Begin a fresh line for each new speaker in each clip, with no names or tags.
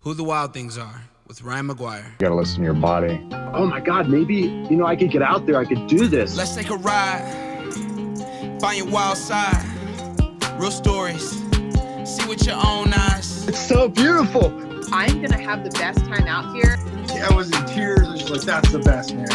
Who the Wild Things Are with Ryan McGuire.
You gotta listen to your body.
Oh my God, maybe, I could get out there, I could do this.
Let's take a ride, find your wild side, real stories, see with your own eyes.
It's so beautiful.
I'm gonna have the best time out here.
I was in tears. I was like, that's the best, man.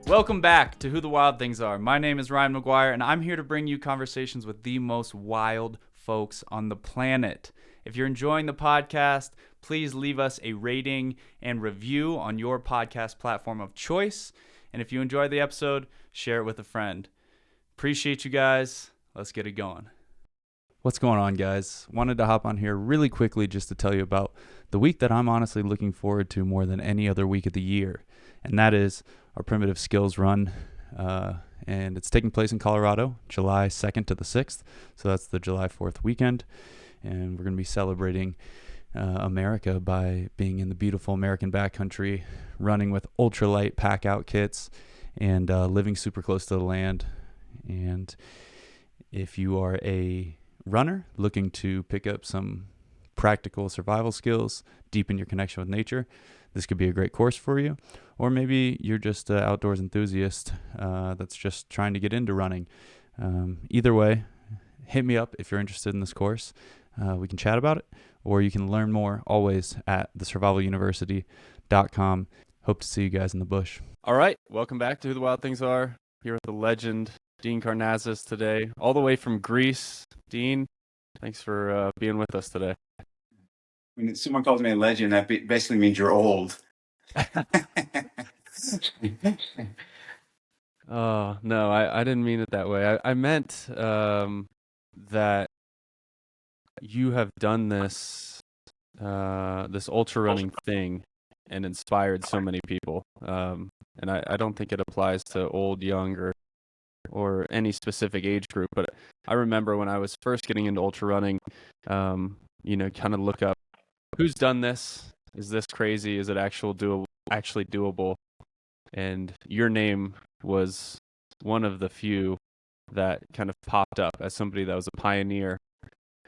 Welcome back to Who the Wild Things Are. My name is Ryan McGuire, and I'm here to bring you conversations with the most wild folks on the planet. If you're enjoying the podcast, please leave us a rating and review on your podcast platform of choice. And if you enjoyed the episode, share it with a friend. Appreciate you guys. Let's get it going. What's going on, guys? Wanted to hop on here really quickly just to tell you about the week that I'm honestly looking forward to more than any other week of the year. And that is our Primitive Skills Run. And it's taking place in Colorado, July 2nd to the 6th. So that's the July 4th weekend. And we're going to be celebrating America by being in the beautiful American backcountry, running with ultralight pack out kits, and living super close to the land. And if you are a runner looking to pick up some practical survival skills, deepen your connection with nature, this could be a great course for you. Or maybe you're just an outdoors enthusiast that's just trying to get into running. Either way, hit me up if you're interested in this course. We can chat about it, or you can learn more always at thesurvivaluniversity.com. Hope to see you guys in the bush. All right, welcome back to Who the Wild Things Are. Here with the legend, Dean Karnazes today, all the way from Greece. Dean, thanks for being with us today.
When someone calls me a legend, that basically means you're old.
Oh, no, I didn't mean it that way. I meant that you have done this ultra running thing and inspired so many people. And I don't think it applies to old, young, or any specific age group. But I remember when I was first getting into ultra running, kind of look up, who's done this? Is this crazy? Is it actually doable? And your name was one of the few that kind of popped up as somebody that was a pioneer.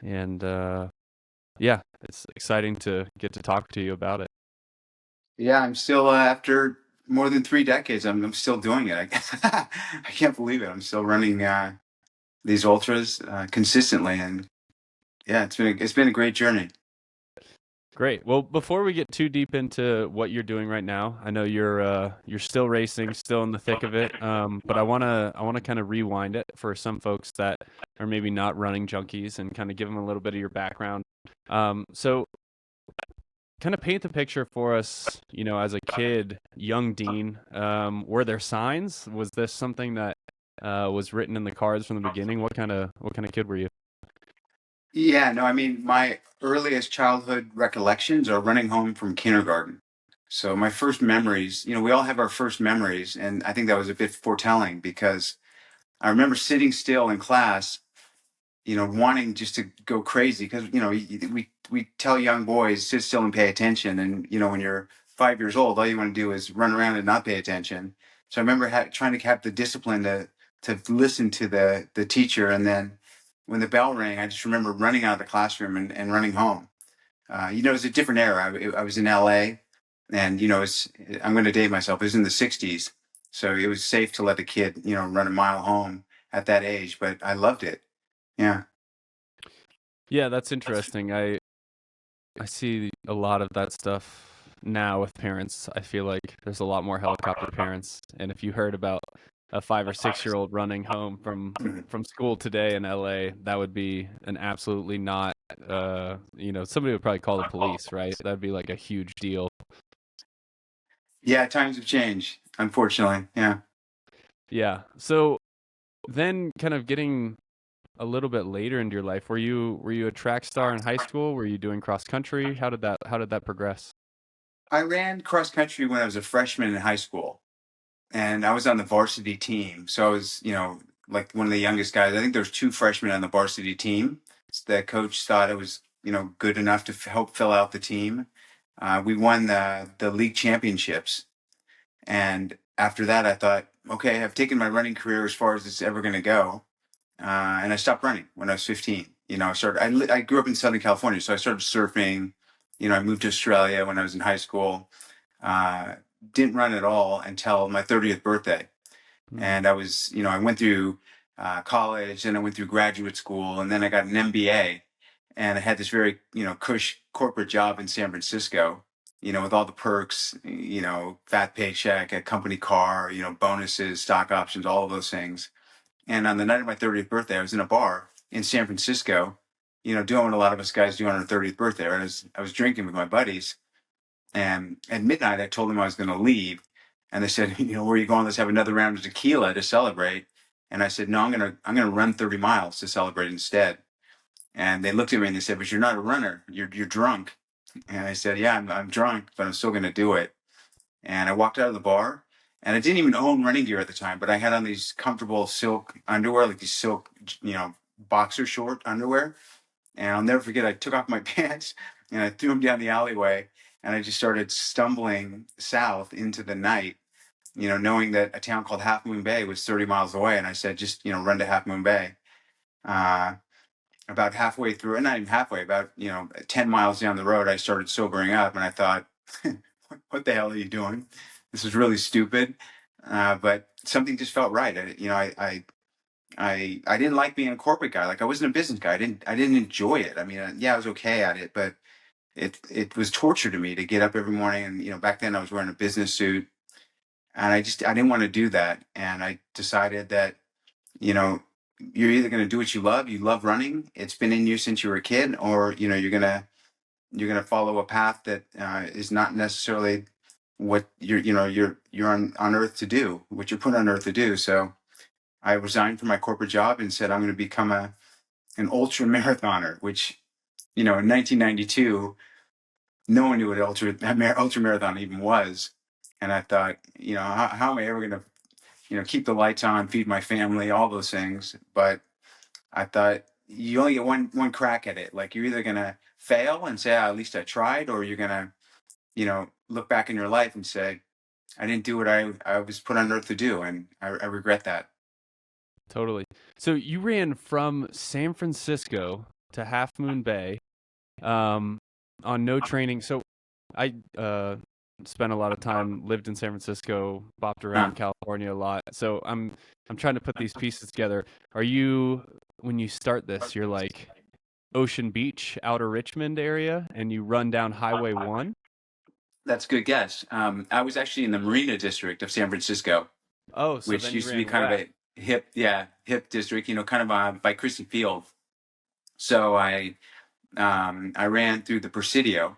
And it's exciting to get to talk to you about it.
Yeah, I'm still, after more than 3 decades, I'm still doing it. I can't believe it. I'm still running these ultras consistently. And yeah, it's been a great journey.
Great. Well, before we get too deep into what you're doing right now, I know you're still racing, still in the thick of it. But I wanna kind of rewind it for some folks that are maybe not running junkies and kind of give them a little bit of your background. So kind of paint the picture for us. As a kid, young Dean, were there signs? Was this something that was written in the cards from the beginning? What kind of kid were you?
Yeah, no, I mean, my earliest childhood recollections are running home from kindergarten. So my first memories, we all have our first memories, and I think that was a bit foretelling because I remember sitting still in class, wanting just to go crazy because, we tell young boys, sit still and pay attention. And, when you're 5 years old, all you want to do is run around and not pay attention. So I remember trying to have the discipline to listen to the teacher. And then when the bell rang, I just remember running out of the classroom and running home. It was a different era. I was in LA, and, I'm going to date myself. It was in the 60s. So it was safe to let a kid, run a mile home at that age, but I loved it. Yeah.
Yeah, that's interesting. I see a lot of that stuff now with parents. I feel like there's a lot more helicopter parents. And if you heard about a 5 or 6 year old running home from school today in LA, that would be an absolutely not, somebody would probably call the police, right? That'd be like a huge deal.
Yeah, times have changed, unfortunately. Yeah.
Yeah. So then kind of getting a little bit later into your life, were you a track star in high school? Were you doing cross country? How did that progress?
I ran cross country when I was a freshman in high school, and I was on the varsity team. So I was, like one of the youngest guys. I think there was 2 freshmen on the varsity team. The coach thought it was, good enough to help fill out the team. We won the league championships. And after that, I thought, okay, I've taken my running career as far as it's ever going to go. And I stopped running when I was 15. I grew up in Southern California, so I started surfing. I moved to Australia when I was in high school. Uh, didn't run at all until my 30th birthday.
Mm.
And I went through college, and I went through graduate school, and then I got an MBA, and I had this very, cush corporate job in San Francisco, with all the perks, fat paycheck, a company car, bonuses, stock options, all of those things. And on the night of my 30th birthday, I was in a bar in San Francisco, doing what a lot of us guys do on our 30th birthday. Right? I was drinking with my buddies, and at midnight, I told them I was going to leave. And they said, where are you going? Let's have another round of tequila to celebrate. And I said, no, I'm gonna run 30 miles to celebrate instead. And they looked at me and they said, but you're not a runner. You're drunk. And I said, yeah, I'm drunk, but I'm still going to do it. And I walked out of the bar, and I didn't even own running gear at the time, but I had on these comfortable silk underwear, like these silk, boxer short underwear. And I'll never forget, I took off my pants and I threw them down the alleyway, and I just started stumbling south into the night, knowing that a town called Half Moon Bay was 30 miles away. And I said, just, run to Half Moon Bay. Uh, about halfway through, and not even halfway, about 10 miles down the road, I started sobering up, and I thought, what the hell are you doing? This is really stupid. But something just felt right. I didn't like being a corporate guy. Like, I wasn't a business guy. I didn't enjoy it. I mean, yeah, I was okay at it, but it was torture to me to get up every morning. And back then I was wearing a business suit, and I didn't want to do that. And I decided that you know you're either going to do what you love running, it's been in you since you were a kid, or you're gonna follow a path that is not necessarily what you're on earth to do, what you're put on earth to do. So I resigned from my corporate job and said I'm going to become an ultra marathoner, which in 1992 no one knew what ultra marathon even was. And I thought, how am I ever going to keep the lights on, feed my family, all those things. But I thought you only get one crack at it. Like, you're either gonna fail and say, at least I tried, or you're gonna, look back in your life and say, I didn't do what I was put on earth to do, and I regret that.
Totally. So you ran from San Francisco to Half Moon Bay, on no training. So I spent a lot of time, lived in San Francisco, bopped around California a lot. So I'm trying to put these pieces together. Are you, when you start this, you're like Ocean Beach, outer Richmond area, and you run down Highway 1?
That's a good guess. I was actually in the Marina District of San Francisco,
Oh, so
which
then you
used to be
ran
kind of
west.
a hip district, kind of by Christie Field. So I ran through the Presidio,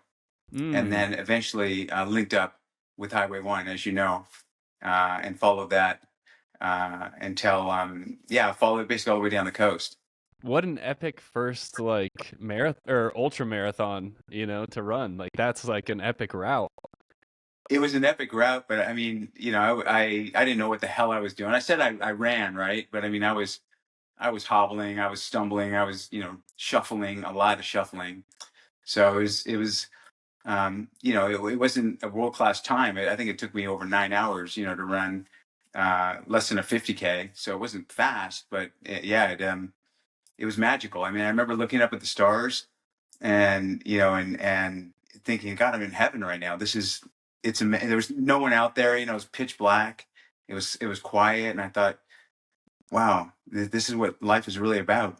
and
Mm.
then eventually linked up with Highway 1, as you know, and followed that until followed basically all the way down the coast.
What an epic first like marathon or ultra marathon, to run. Like that's like an epic route.
It was an epic route, but I mean, I didn't know what the hell I was doing. I said I ran, right? But I mean, I was hobbling, I was stumbling, I was, shuffling, a lot of shuffling. So it wasn't a world-class time. I think it took me over 9 hours, to run less than a 50K. So it wasn't fast, but it was magical. I mean, I remember looking up at the stars, and and thinking, God, I'm in heaven right now. There was no one out there. It was pitch black. It was quiet, and I thought, wow, this is what life is really about.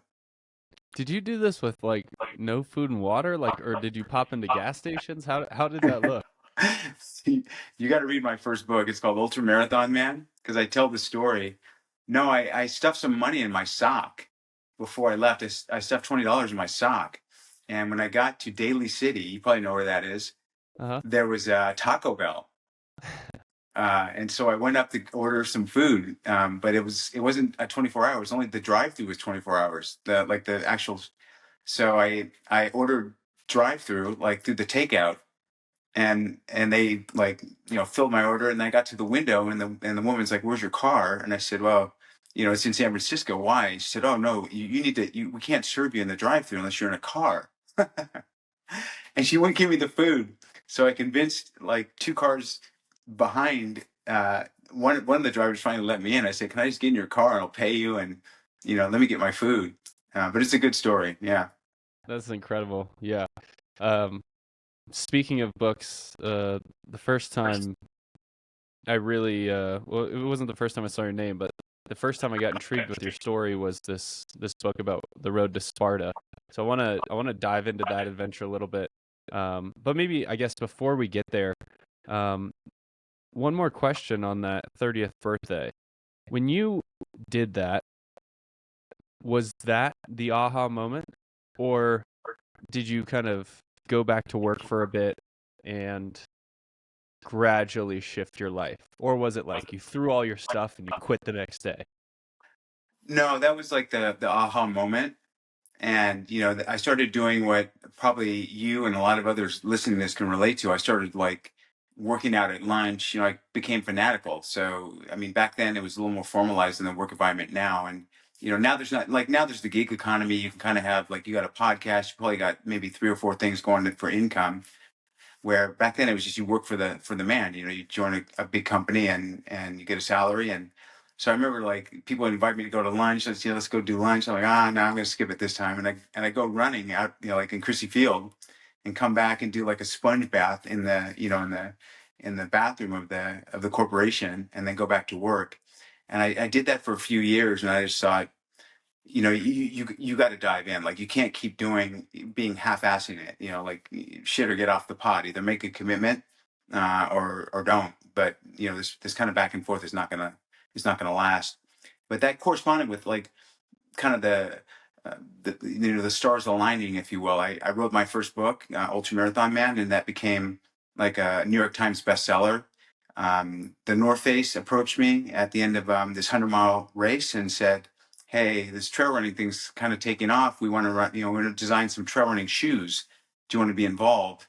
Did you do this with like no food and water, like, or did you pop into gas stations? How did that look?
See, you got to read my first book. It's called Ultra Marathon Man, because I tell the story. No, I stuffed some money in my sock before I left. I stuffed $20 in my sock, and when I got to Daly City, you probably know where that is.
Uh-huh.
There was a Taco Bell, and so I went up to order some food, but it wasn't a 24 hours. Only the drive-through was 24 hours. The actual. So I ordered drive-through, like through the takeout, and they, like, filled my order, and I got to the window, and the woman's like, "Where's your car?" And I said, "Well, it's in San Francisco. Why?" She said, "Oh no, you need to. We can't serve you in the drive-through unless you're in a car." And she wouldn't give me the food, so I convinced, like, two cars behind. One of the drivers finally let me in. I said, "Can I just get in your car and I'll pay you, and let me get my food." But it's a good story. Yeah.
That's incredible. Yeah. Um, Speaking of books, the first time I really well, it wasn't the first time I saw your name, but the first time I got intrigued with your story was this book about the road to Sparta. So I wanna dive into that adventure a little bit. But maybe I guess before we get there, um, one more question on that 30th birthday. When you did that, was that the aha moment, or did you kind of go back to work for a bit and gradually shift your life? Or was it like you threw all your stuff and you quit the next day?
No, that was like the aha moment. And, I started doing what probably you and a lot of others listening to this can relate to. I started like working out at lunch, I became fanatical. So, I mean, back then it was a little more formalized in the work environment now. And, now there's not like now there's the gig economy. You can kind of have like you got a podcast, you probably got maybe three or four things going for income. Where back then it was just you work for the man. You join a big company and you get a salary. And so I remember like people would invite me to go to lunch. Let's go do lunch. I'm like, no, I'm going to skip it this time. And I go running out, like in Chrissy Field, and come back and do like a sponge bath in the in the bathroom of the corporation, and then go back to work. And I did that for a few years, and I just thought, you got to dive in. Like you can't keep being half-assing it. Like shit or get off the pot. Either make a commitment, or don't. But this kind of back and forth is not gonna last. But that corresponded with like kind of the stars aligning, if you will. I wrote my first book, Ultramarathon Man, and that became like a New York Times bestseller. The North Face approached me at the end of this 100-mile race and said, "Hey, this trail running thing's kind of taking off. We want to run. We want to design some trail running shoes. Do you want to be involved?"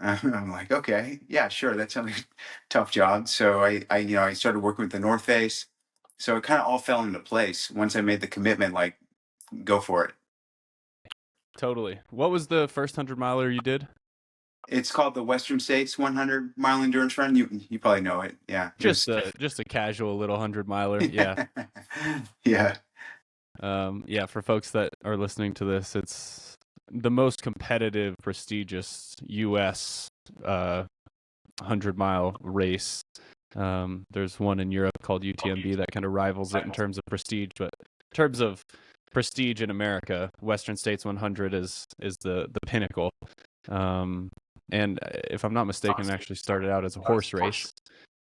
I'm like, "Okay, yeah, sure. That sounds like a tough job." So I started working with the North Face. So it kind of all fell into place once I made the commitment. Like, go for it.
Totally. What was the first 100-miler you did?
It's called the Western States 100-mile endurance run. You probably know it. Yeah.
Just a casual little 100-miler. Yeah.
Yeah.
Yeah, for folks that are listening to this, it's the most competitive, prestigious US 100-mile race. There's one in Europe called UTMB that kind of rivals it in terms of prestige, but in terms of prestige in America, Western States 100 is the pinnacle. And if I'm not mistaken, it actually started out as a horse race.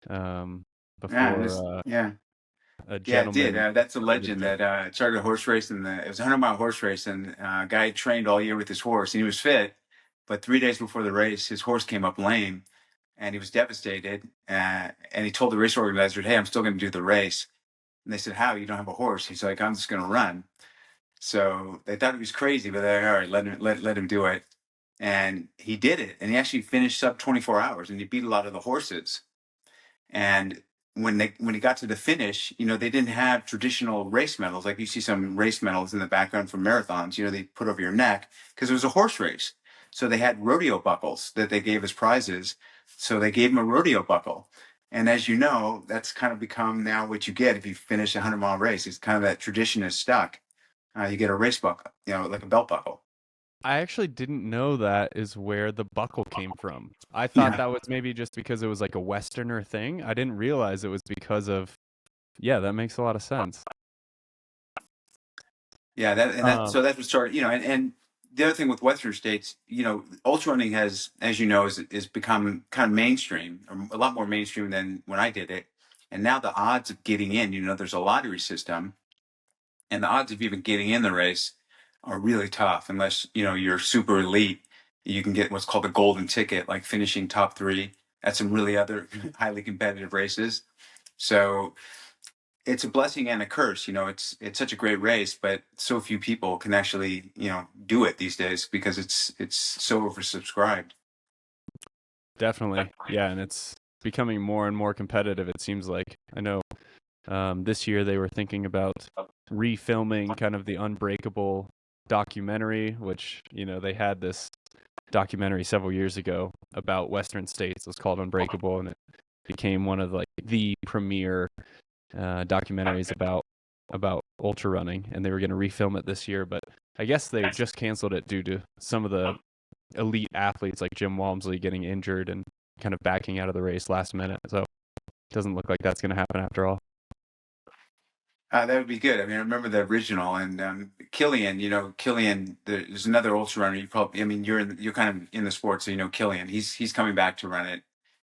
Before
Yeah.
a
Yeah, it did.
gentleman.
That's a legend that it started a horse race, and it was a 100-mile horse race, and a guy trained all year with his horse, and he was fit. But 3 days before the race, his horse came up lame, and he was devastated. And he told the race organizer, "Hey, I'm still going to do the race." And they said, "How? You don't have a horse?" He's like, "I'm just going to run." So they thought he was crazy, but they're like, "All right, let him do it." And he did it, and he actually finished sub 24 hours, and he beat a lot of the horses. And when he got to the finish, they didn't have traditional race medals like you see some race medals in the background for marathons. They put over your neck because it was a horse race. So they had rodeo buckles that they gave as prizes. So they gave him a rodeo buckle. And as you know, that's kind of become now what you get if you finish a 100-mile race. It's kind of that tradition is stuck. You get a race buckle, like a belt buckle.
I actually didn't know that is where the buckle came from. I thought that was maybe just because it was like a Westerner thing. I didn't realize it was because of, yeah, that makes a lot of sense.
Yeah, so that's what started, and the other thing with Western states, ultra running has, as you know, is become kind of mainstream, or a lot more mainstream than when I did it. And now the odds of getting in, there's a lottery system, and the odds of even getting in the race are really tough unless, you're super elite. You can get what's called a golden ticket, like finishing top 3 at some really other highly competitive races. So it's a blessing and a curse. It's such a great race, but so few people can actually, do it these days because it's so oversubscribed.
Definitely. Yeah, and it's becoming more and more competitive, it seems like. I know this year they were thinking about refilming kind of the Unbreakable documentary, which, they had this documentary several years ago about Western states. It was called Unbreakable, and it became one of like the premier documentaries about
about ultra running, and they were going to refilm it this year, but I guess they just canceled it due to some of the elite athletes like Jim Walmsley getting injured and kind of backing out of the race last minute. So it doesn't look like that's going to happen after all.
That would be good. I mean, I remember the original, and Killian. Killian. There's another ultra runner. You probably, I mean, you're kind of in the sport, so you know Killian. He's coming back to run it.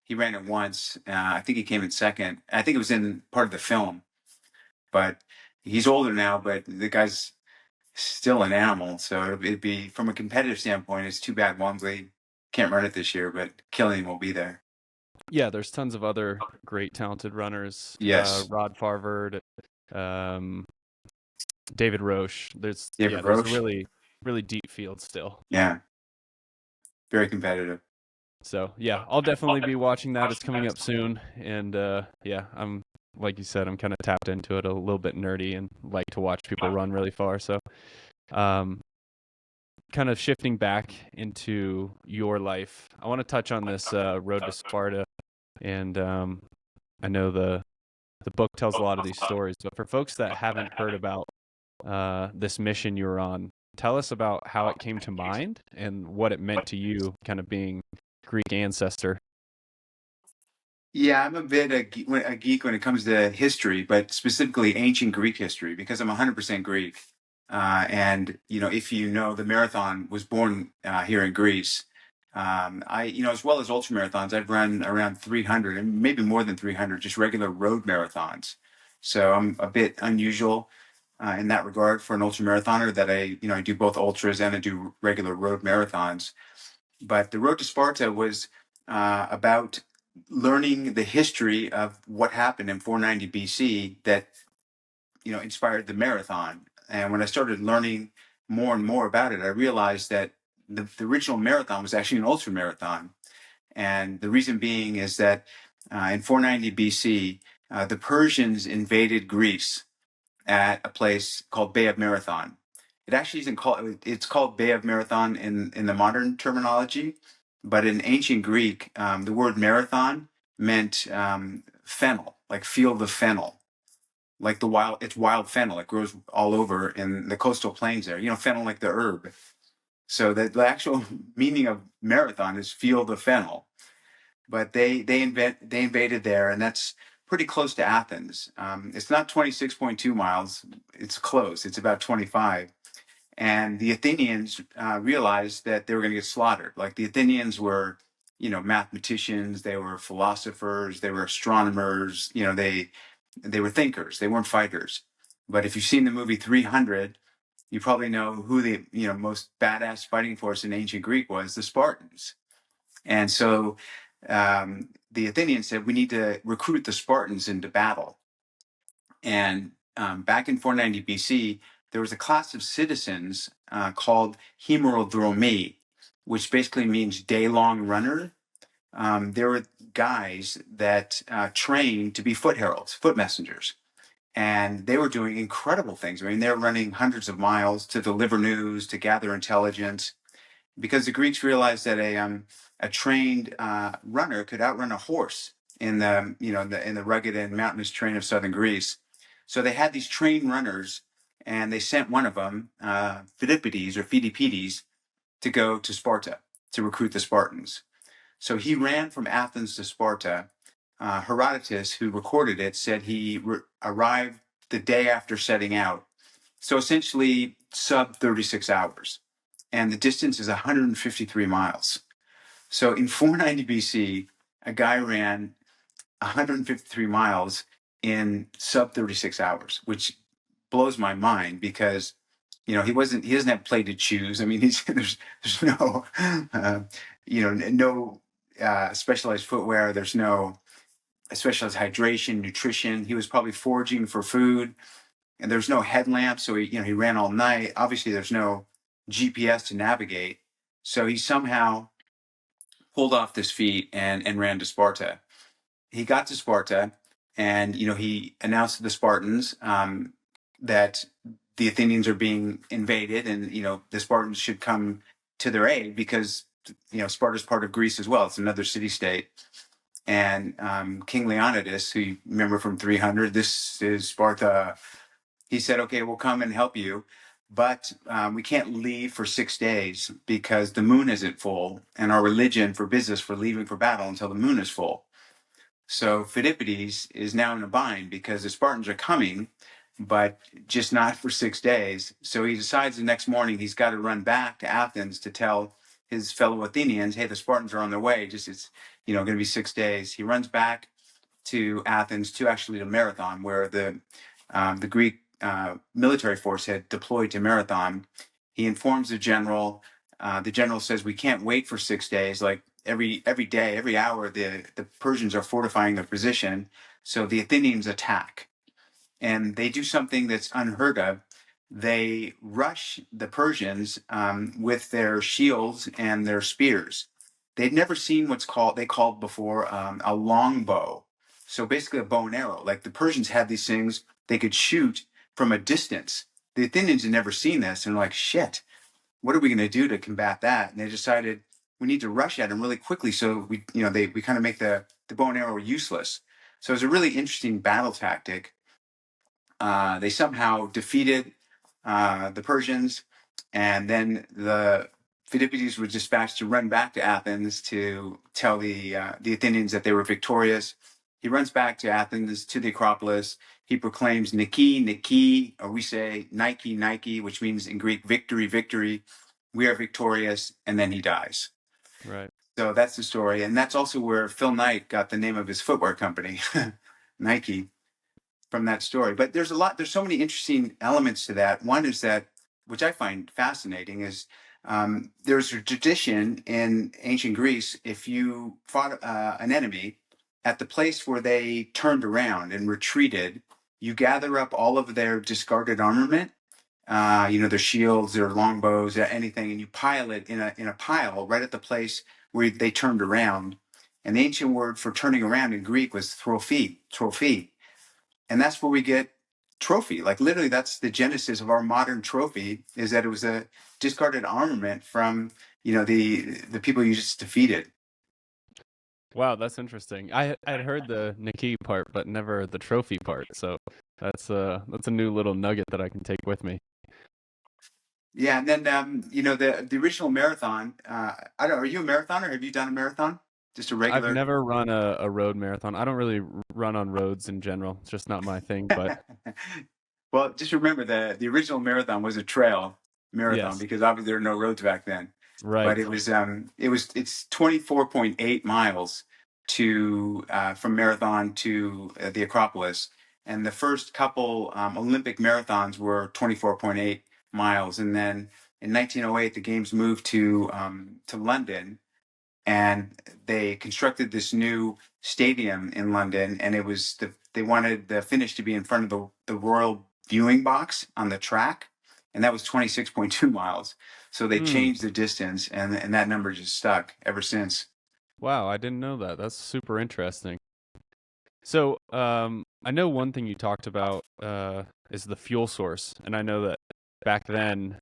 He ran it once. I think he came in second. I think it was in part of the film, but he's older now. But the guy's still an animal. So it'd be, from a competitive standpoint, it's too bad Walmsley can't run it this year, but Killian will be there.
Yeah, there's tons of other great talented runners.
Yes.
Rod Farvard, David Roche. There's
David
yeah, there's
Roche.
a really deep field still.
Yeah. Very competitive.
So yeah, I'll definitely be watching that. It's coming up soon, and yeah, I'm, like you said, I'm kind of tapped into it, a little bit nerdy, and like to watch people run really far. So, kind of shifting back into your life, I want to touch on this road to Sparta, and I know the book tells a lot of these stories, but for folks that haven't heard about this mission you were on, tell us about how it came to mind and what it meant to you, kind of being Greek ancestor.
Yeah, I'm a bit a geek when it comes to history, but specifically ancient Greek history, because I'm 100% Greek. And if you know, the marathon was born here in Greece. As well as ultra marathons, I've run around 300 and maybe more than 300, just regular road marathons. So I'm a bit unusual in that regard for an ultra marathoner, that I do both ultras and I do regular road marathons. But the road to Sparta was about learning the history of what happened in 490 BC that inspired the marathon. And when I started learning more and more about it, I realized that the original marathon was actually an ultra marathon. And the reason being is that in 490 BC, the Persians invaded Greece at a place called Bay of Marathon. It actually isn't called, it's called Bay of Marathon in the modern terminology, but in ancient Greek, the word marathon meant fennel, like field of fennel. Like it's wild fennel. It grows all over in the coastal plains there. Fennel, like the herb. So the actual meaning of marathon is field of fennel. But they invaded there, and that's pretty close to Athens. It's not 26.2 miles. It's close. It's about 25. And the Athenians realized that they were going to get slaughtered. Like, the Athenians were, mathematicians. They were philosophers. They were astronomers. They were thinkers. They weren't fighters. But if you've seen the movie 300, you probably know who the most badass fighting force in ancient Greek was: the Spartans. And so the Athenians said, we need to recruit the Spartans into battle. And back in 490 BC, there was a class of citizens called hemerodromi, which basically means day-long runner. There were guys that trained to be foot heralds, foot messengers. And they were doing incredible things. I mean, they're running hundreds of miles to deliver news, to gather intelligence, because the Greeks realized that a trained runner could outrun a horse in the rugged and mountainous terrain of southern Greece. So they had these trained runners, and they sent one of them, Phidippides, to go to Sparta to recruit the Spartans. So he ran from Athens to Sparta. Herodotus, who recorded it, said he arrived the day after setting out. So essentially sub 36 hours. And the distance is 153 miles. So in 490 BC, a guy ran 153 miles in sub 36 hours, which blows my mind, because he doesn't have plated shoes. I mean, there's no no specialized footwear. There's no specialized hydration, nutrition. He was probably foraging for food, and there's no headlamp, so he ran all night. Obviously, there's no GPS to navigate, so he somehow pulled off this feat and ran to Sparta. He got to Sparta, and he announced to the Spartans that the Athenians are being invaded, and the Spartans should come to their aid, because Sparta's part of Greece as well. It's another city-state. And King Leonidas, who you remember from 300, this is Sparta, he said, okay, we'll come and help you, but we can't leave for 6 days because the moon isn't full, and our religion forbids us for leaving for battle until the moon is full. So Phidippides is now in a bind because the Spartans are coming, but just not for 6 days. So he decides the next morning he's got to run back to Athens to tell his fellow Athenians, hey, the Spartans are on their way. Just it's going to be 6 days. He runs back to Athens, to actually to Marathon, where the Greek military force had deployed to Marathon. He informs the general. The general says, we can't wait for 6 days. Like every day, every hour, the Persians are fortifying their position. So the Athenians attack. And they do something that's unheard of. They rush the Persians with their shields and their spears. They'd never seen they called before a longbow. So basically a bow and arrow. Like the Persians had these things they could shoot from a distance. The Athenians had never seen this, and they're like, shit, what are we going to do to combat that? And they decided we need to rush at them really quickly. So we kind of make the bow and arrow useless. So it's a really interesting battle tactic. They somehow defeated the Persians, and then the Phidippides was dispatched to run back to Athens to tell the Athenians that they were victorious. He runs back to Athens, to the Acropolis. He proclaims Nike, Nike, or we say Nike, Nike, which means in Greek, victory, victory. We are victorious, and then he dies.
Right.
So that's the story, and that's also where Phil Knight got the name of his footwear company, Nike, from that story. But there's so many interesting elements to that. One is that, which I find fascinating, is there's a tradition in ancient Greece, if you fought an enemy at the place where they turned around and retreated, you gather up all of their discarded armament, their shields, their longbows, anything, and you pile it in a pile right at the place where they turned around. And the ancient word for turning around in Greek was trophy. And that's where we get trophy. Like literally, that's the genesis of our modern trophy, is that it was a discarded armament from, the people you just defeated.
Wow, that's interesting. I'd heard the Nike part, but never the trophy part. So that's a new little nugget that I can take with me.
Yeah, and then the original marathon. I don't know. Are you a marathoner? Have you done a marathon? Just a regular?
I've never run a road marathon. I don't really run on roads in general. It's just not my thing. But
well, just remember the original marathon was a trail marathon,
yes,
because obviously there were no roads back then.
right.
But it's 24.8 miles to from Marathon to the Acropolis, and the first couple Olympic marathons were 24.8 miles, and then in 1908 the games moved to London, and they constructed this new stadium in London, and they wanted the finish to be in front of the Royal Viewing Box on the track, and that was 26.2 miles. So they changed the distance, and that number just stuck ever since.
Wow, I didn't know that. That's super interesting. So, I know one thing you talked about is the fuel source, and I know that back then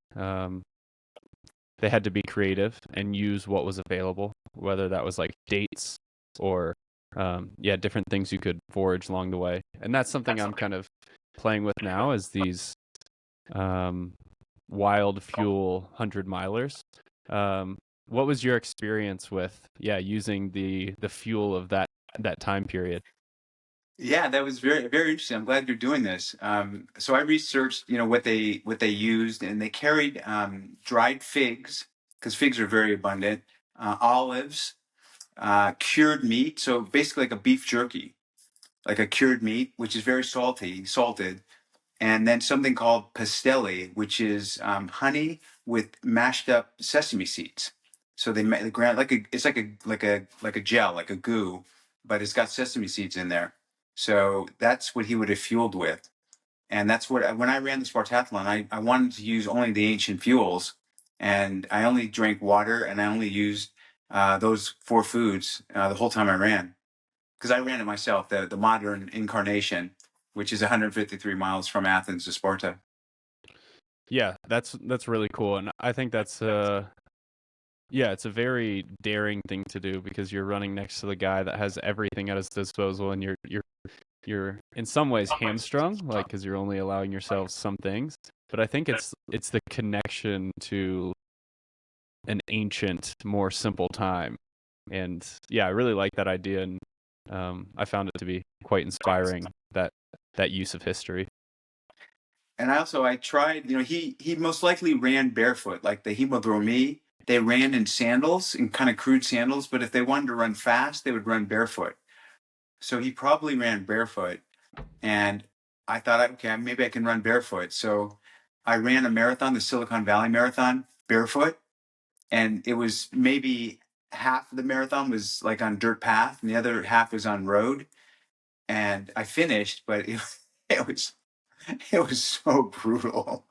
they had to be creative and use what was available, whether that was like dates or different things you could forage along the way. And that's something I'm kind of playing with now, is these wild fuel 100-milers. What was your experience with using the fuel of that time period?
Yeah, that was very, very interesting. I'm glad you're doing this. So I researched, what they used, and they carried dried figs, because figs are very abundant, olives, cured meat. So basically like a beef jerky, like a cured meat, which is very salted, and then something called pastelli, which is honey with mashed up sesame seeds. So they ground it's like a gel, like a goo, but it's got sesame seeds in there. So that's what he would have fueled with, and that's what when I ran the Spartathlon, I wanted to use only the ancient fuels, and I only drank water, and I only used those four foods the whole time I ran, because I ran it myself, the modern incarnation, which is 153 miles from Athens to Sparta.
Yeah, that's really cool, and I think that's it's a very daring thing to do, because you're running next to the guy that has everything at his disposal, and you're you're in some ways hamstrung, like because you're only allowing yourself some things. But I think it's the connection to an ancient, more simple time. And yeah, I really like that idea, and I found it to be quite inspiring, that use of history.
And I tried, he most likely ran barefoot, like the Hemodromi. They ran in sandals, in kind of crude sandals, but if they wanted to run fast, they would run barefoot. So he probably ran barefoot. And I thought, okay, maybe I can run barefoot. So I ran a marathon, the Silicon Valley Marathon, barefoot. And it was maybe half of the marathon was like on dirt path and the other half was on road. And I finished, but it was it was so brutal.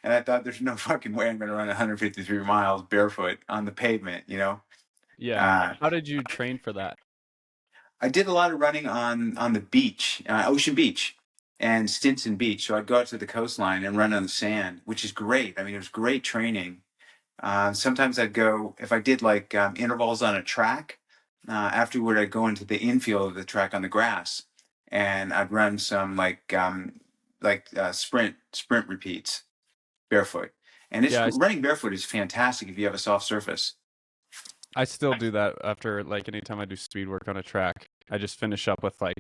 And I thought there's no fucking way I'm going to run 153 miles barefoot on the pavement,
Yeah.
Uh,
How did you train for that?
I did a lot of running on the beach, Ocean Beach and Stinson Beach. So I'd go out to the coastline and run on the sand, which is great. I mean, it was great training. Sometimes I'd go, if I did like intervals on a track, afterward I'd go into the infield of the track on the grass and I'd run some sprint repeats barefoot. And
Yeah,
running barefoot is fantastic if you have a soft surface.
I still do that after, like, anytime I do speed work on a track. I just finish up with like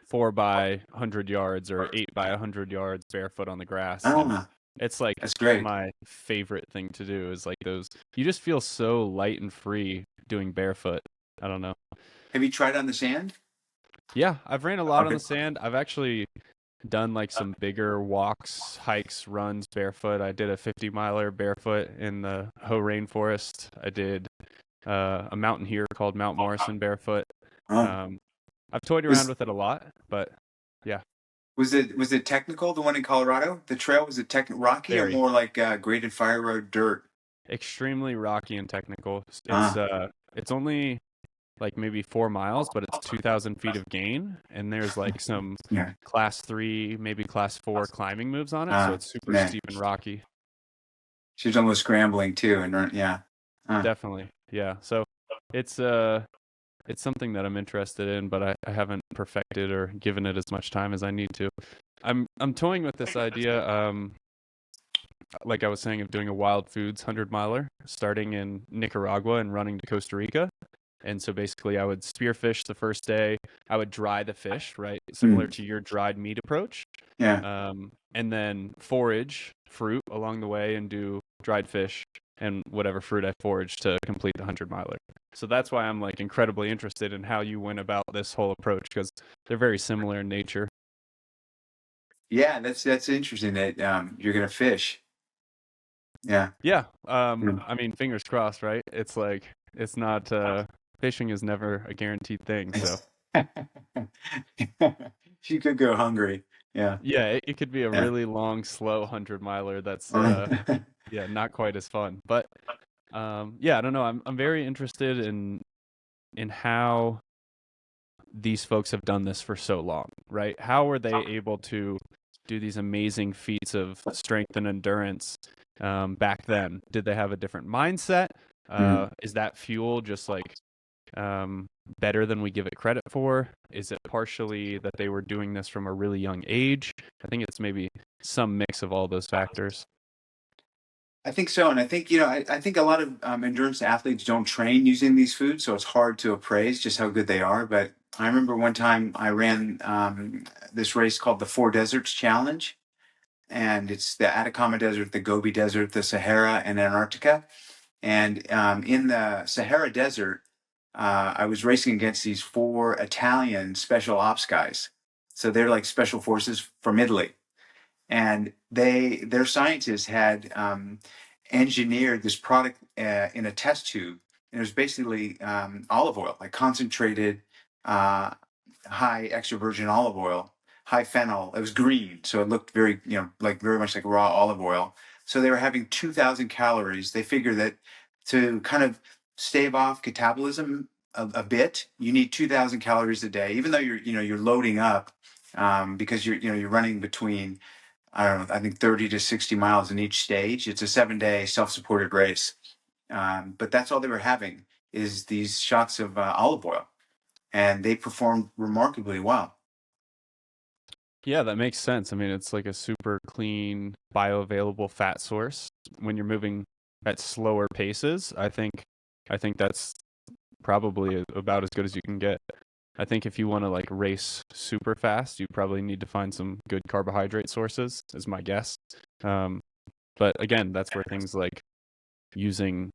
4 by 100 yards or 8 by 100 yards barefoot on the grass. And
Oh,
it's like
that's great.
my favorite thing to do is like those. You just feel so light and free doing barefoot. I don't know.
Have you tried on the sand?
Yeah, I've ran a lot on
Okay.
the sand. I've actually done like some bigger walks, hikes, runs barefoot. I did a 50 miler barefoot in the Hoh rainforest. I did a mountain here called Mount Morrison barefoot.
Oh.
I've toyed around with it a lot, but yeah,
Was it technical, the one in Colorado? The trail, was it rocky or
very
more like graded fire road dirt?
extremely rocky and technical.
Ah,
It's only like maybe 4 miles, but it's 2,000 feet of gain, and there's like some
yeah.
class 3, maybe class 4 climbing moves on it, so it's super
Man.
steep and rocky.
She's almost scrambling too, and yeah.
Definitely, yeah. So it's something that I'm interested in, but I haven't perfected or given it as much time as I need to. I'm toying with this idea, like I was saying, of doing a wild foods 100 miler, starting in Nicaragua and running to Costa Rica. And so basically I would spearfish the first day. I would dry the fish, right? Similar to your dried meat approach.
Yeah.
And then forage fruit along the way and do dried fish and whatever fruit I forage to complete the 100 miler. So that's why I'm like incredibly interested in how you went about this whole approach, because they're very similar in nature.
Yeah, that's interesting that you're gonna fish. Yeah.
Yeah.
Mm.
I mean, fingers crossed, right? It's like, it's not, fishing is never a guaranteed thing. So
She could go hungry. Yeah.
yeah, it could be a
Yeah.
really long, slow 100 miler that's, yeah, not quite as fun. But yeah, I don't know. I'm very interested in how these folks have done this for so long, right? How were they able to do these amazing feats of strength and endurance back then? Did they have a different mindset? Is that fuel just like better than we give it credit for? Is it partially that they were doing this from a really young age? I think it's maybe some mix of all those factors.
I think so, and I think I think a lot of endurance athletes don't train using these foods, so it's hard to appraise just how good they are. But I remember one time I ran this race called the Four Deserts Challenge, and it's the Atacama Desert, the Gobi Desert, the Sahara, and Antarctica. And in the Sahara Desert, I was racing against these 4 Italian special ops guys. So they're like special forces from Italy, and their scientists had engineered this product in a test tube, and it was basically olive oil, like concentrated high extra virgin olive oil, high phenol. It was green, so it looked very like very much like raw olive oil. So they were having 2,000 calories. They figured that to kind of stave off catabolism a bit, you need 2,000 calories a day, even though you're loading up because you're running between, I don't know, I think 30 to 60 miles in each stage. It's a 7-day self-supported race. But that's all they were having is these shots of olive oil, and they performed remarkably well.
Yeah, that makes sense. I mean, it's like a super clean, bioavailable fat source. When you're moving at slower paces, I think that's probably about as good as you can get. I think if you want to like race super fast, you probably need to find some good carbohydrate sources, is my guess. Um, but again, that's where things like using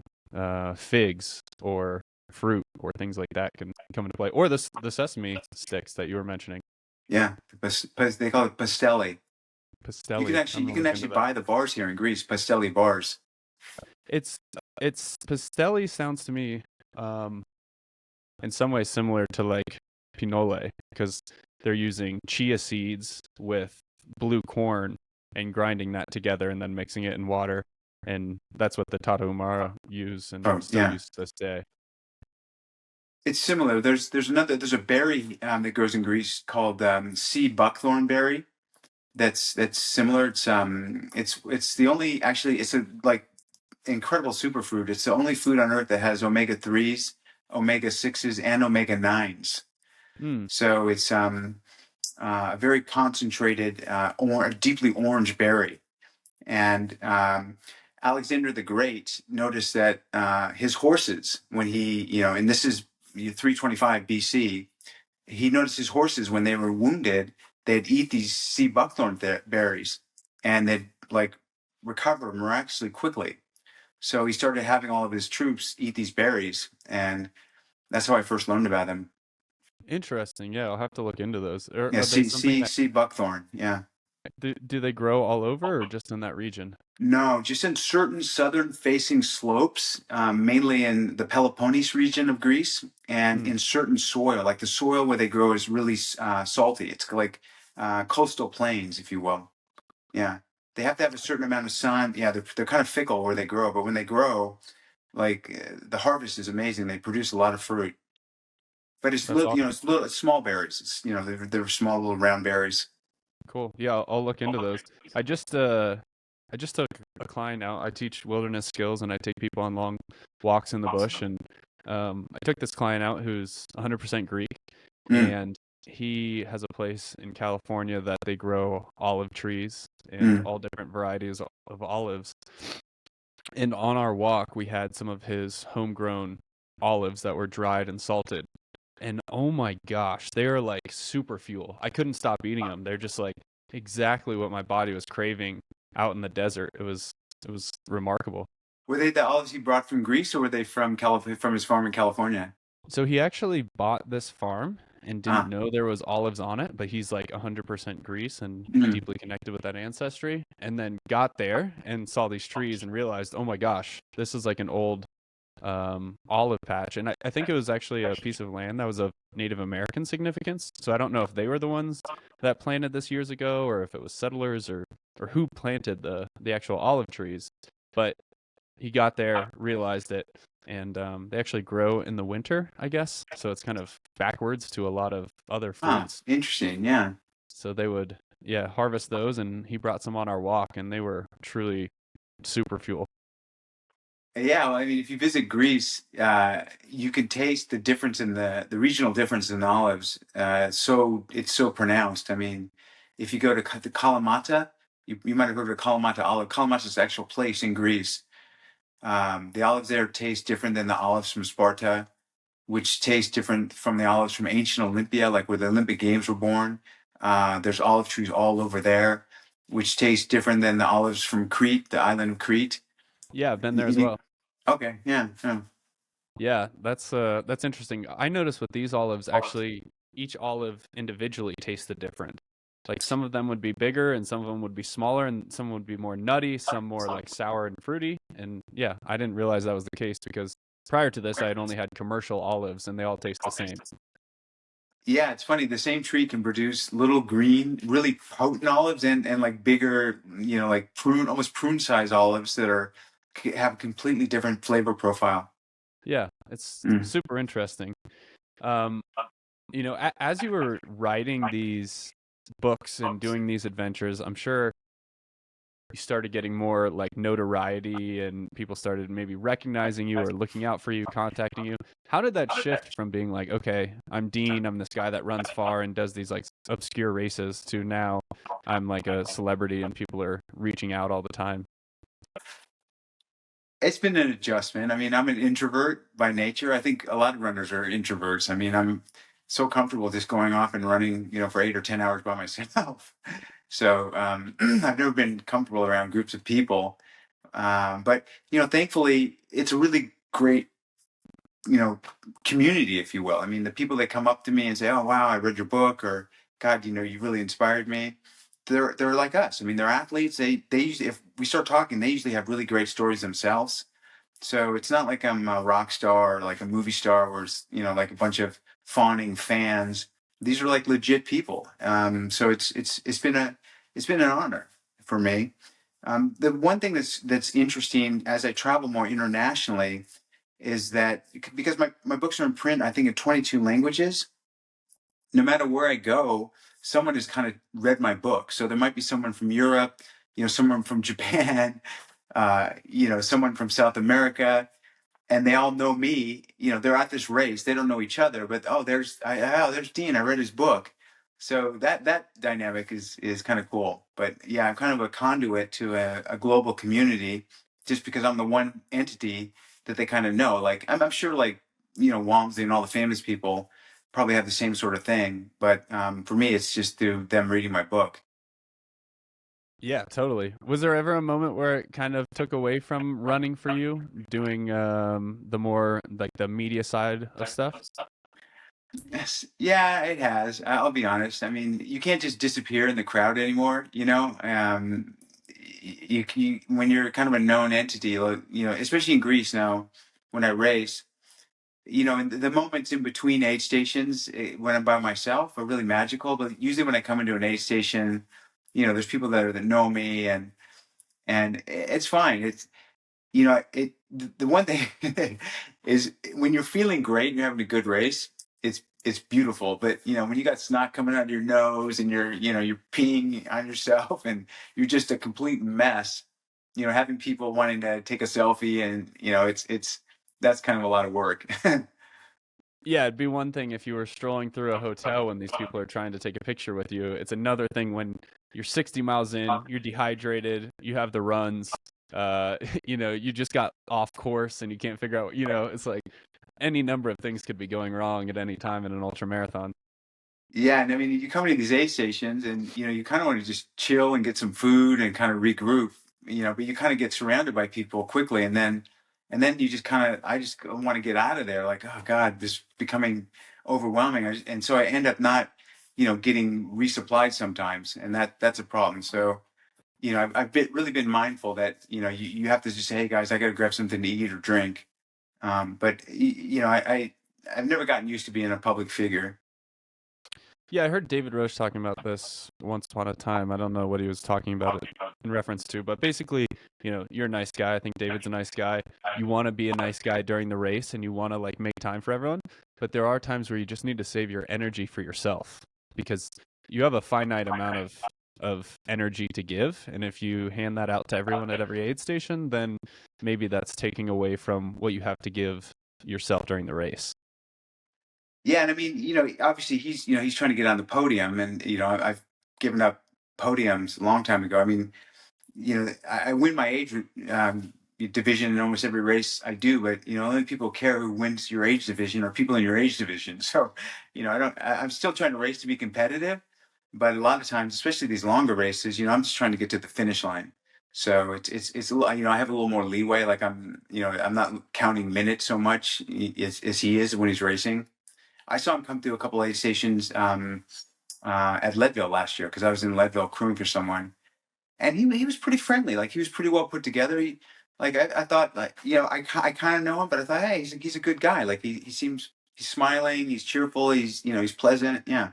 figs or fruit or things like that can come into play, or the sesame sticks that you were mentioning.
Yeah, they call it pastelli.
Pastelli. I'm
You
gonna
can
look into
actually
that.
buy the bars here in Greece, pastelli bars.
It's it's pastelli sounds to me um in some ways similar to like pinole because they're using chia seeds with blue corn and grinding that together and then mixing it in water, and that's what the Tarahumara use and
Oh,
still
yeah.
use to this day.
It's similar. There's a berry that grows in Greece called sea buckthorn berry. That's similar. It's the only actually it's a like incredible superfood. It's the only food on earth that has omega 3s, omega 6s, and omega 9s.
Hmm.
So it's a very concentrated, deeply orange berry. And Alexander the Great noticed that his horses, when and this is 325 BC, he noticed his horses when they were wounded, they'd eat these sea buckthorn berries, and they'd like recover miraculously quickly. So he started having all of his troops eat these berries, and that's how I first learned about them.
Interesting. Yeah, I'll have to look into those.
Yeah,
Are they something that
sea buckthorn. Yeah.
do they grow all over or just in that region?
No, just in certain southern facing slopes, mainly in the Peloponnese region of Greece, and
Hmm.
in certain soil. Like the soil where they grow is really salty. It's like coastal plains, if you will. Yeah. They have to have a certain amount of sun. Yeah, they're kind of fickle where they grow, but when they grow, the harvest is amazing. They produce a lot of fruit. But it's
That's awesome.
it's small berries. They're small little round berries.
Cool. Yeah, I'll look into those. I just took a client out. I teach wilderness skills and I take people on long walks in the bush, and I took this client out who's 100% Greek,
Mm,
and he has a place in California that they grow olive trees and
mm.
all different varieties of olives. And on our walk, we had some of his homegrown olives that were dried and salted. And oh my gosh, they are like super fuel. I couldn't stop eating them. They're just like exactly what my body was craving out in the desert. It was remarkable.
Were they the olives he brought from Greece, or were they from from his farm in California?
So he actually bought this farm and didn't
Ah,
know there was olives on it, but he's like 100% Greece and
mm.
deeply connected with that ancestry. And then got there and saw these trees and realized, oh my gosh, this is like an old olive patch. And I think it was actually a piece of land that was of Native American significance. So I don't know if they were the ones that planted this years ago or if it was settlers or who planted the actual olive trees. But he got there, realized it, and they actually grow in the winter, I guess. So it's kind of backwards to a lot of other
Ah,
fruits.
interesting. Yeah.
So they would, yeah, harvest those, and he brought some on our walk, and they were truly super fuel.
Yeah, well, I mean, if you visit Greece, you can taste the difference in the regional difference in olives. So it's so pronounced. I mean, if you go to the Kalamata, you might have heard of Kalamata olive. Kalamata is the actual place in Greece. The olives there taste different than the olives from Sparta, which taste different from the olives from ancient Olympia, like where the Olympic Games were born. There's olive trees all over there, which taste different than the olives from Crete, the island of Crete.
Yeah, I've been there as
You-
well.
Okay, yeah, yeah.
Yeah, that's interesting. I noticed with these olives, actually, each olive individually tasted different. Like some of them would be bigger and some of them would be smaller and some would be more nutty, some more like sour and fruity. And yeah, I didn't realize that was the case because prior to this, I had only had commercial olives and they all taste the same.
Yeah, it's funny. The same tree can produce little green, really potent olives and like bigger, like almost prune size olives that have a completely different flavor profile.
Yeah, it's
Mm.
super interesting. Um, as you were writing these books and doing these adventures, I'm sure you started getting more like notoriety and people started maybe recognizing you or looking out for you, contacting you. How did that shift from being like, okay, I'm Dean, I'm this guy that runs far and does these like obscure races, to now I'm like a celebrity and people are reaching out all the time?
It's been an adjustment. I mean, I'm an introvert by nature. I think a lot of runners are introverts. I mean, I'm so comfortable just going off and running, for 8 or 10 hours by myself. So I've never been comfortable around groups of people. But thankfully, it's a really great, community, if you will. I mean, the people that come up to me and say, "Oh, wow, I read your book," or "God, you really inspired me." They're like us. I mean, they're athletes. They usually, if we start talking, they usually have really great stories themselves. So it's not like I'm a rock star or like a movie star where it's, like a bunch of fawning fans. These are like legit people. So it's been an honor for me. The one thing that's interesting as I travel more internationally is that because my books are in print, I think in 22 languages, no matter where I go, someone has kind of read my book. So there might be someone from Europe, someone from Japan, someone from South America, and they all know me. They're at this race. They don't know each other, but there's Dean. I read his book. So that dynamic is kind of cool. But yeah, I'm kind of a conduit to a global community, just because I'm the one entity that they kind of know. Like I'm sure, like Walmsley and all the famous people probably have the same sort of thing. But for me, it's just through them reading my book.
Yeah, totally. Was there ever a moment where it kind of took away from running for you, doing the more like the media side of stuff?
Yes. Yeah, it has. I'll be honest. I mean, you can't just disappear in the crowd anymore, when you're kind of a known entity, like, especially in Greece now, when I race, and the moments in between aid stations, when I'm by myself, are really magical. But usually when I come into an aid station, there's people that know me, and it's fine. The one thing is, when you're feeling great and you're having a good race, it's beautiful. But when you got snot coming out of your nose and you're peeing on yourself and you're just a complete mess, having people wanting to take a selfie, and it's that's kind of a lot of work.
Yeah, it'd be one thing if you were strolling through a hotel when these people are trying to take a picture with you. It's another thing when you're 60 miles in, you're dehydrated, you have the runs, you just got off course and you can't figure out, it's like any number of things could be going wrong at any time in an ultra marathon.
Yeah, and I mean, you come to these aid stations, and you kind of want to just chill and get some food and kind of regroup, but you kind of get surrounded by people quickly, and then you just I just want to get out of there. Like, oh God, this is becoming overwhelming, and so I end up not, getting resupplied sometimes, and that's a problem. So, I've really been mindful that you have to just say, hey guys, I got to grab something to eat or drink. But I've never gotten used to being a public figure.
Yeah, I heard David Roche talking about this once upon a time. I don't know what he was talking about it in reference to, but basically, you're a nice guy. I think David's a nice guy. You want to be a nice guy during the race and you want to like make time for everyone, but there are times where you just need to save your energy for yourself because you have a finite amount of energy to give, and if you hand that out to everyone at every aid station, then maybe that's taking away from what you have to give yourself during the race.
Yeah, and I mean, obviously he's trying to get on the podium, and I've given up podiums a long time ago. I mean, I win my age division in almost every race I do, but only people care who wins your age division are people in your age division. So, I'm still trying to race to be competitive, but a lot of times, especially these longer races, I'm just trying to get to the finish line. So it's a little, I have a little more leeway. Like I'm not counting minutes so much as he is when he's racing. I saw him come through a couple aid stations at Leadville last year because I was in Leadville crewing for someone, and he was pretty friendly. Like he was pretty well put together. I thought, like, I kind of know him, but I thought, hey, he's a good guy. Like he seems, he's smiling, he's cheerful, he's pleasant. Yeah.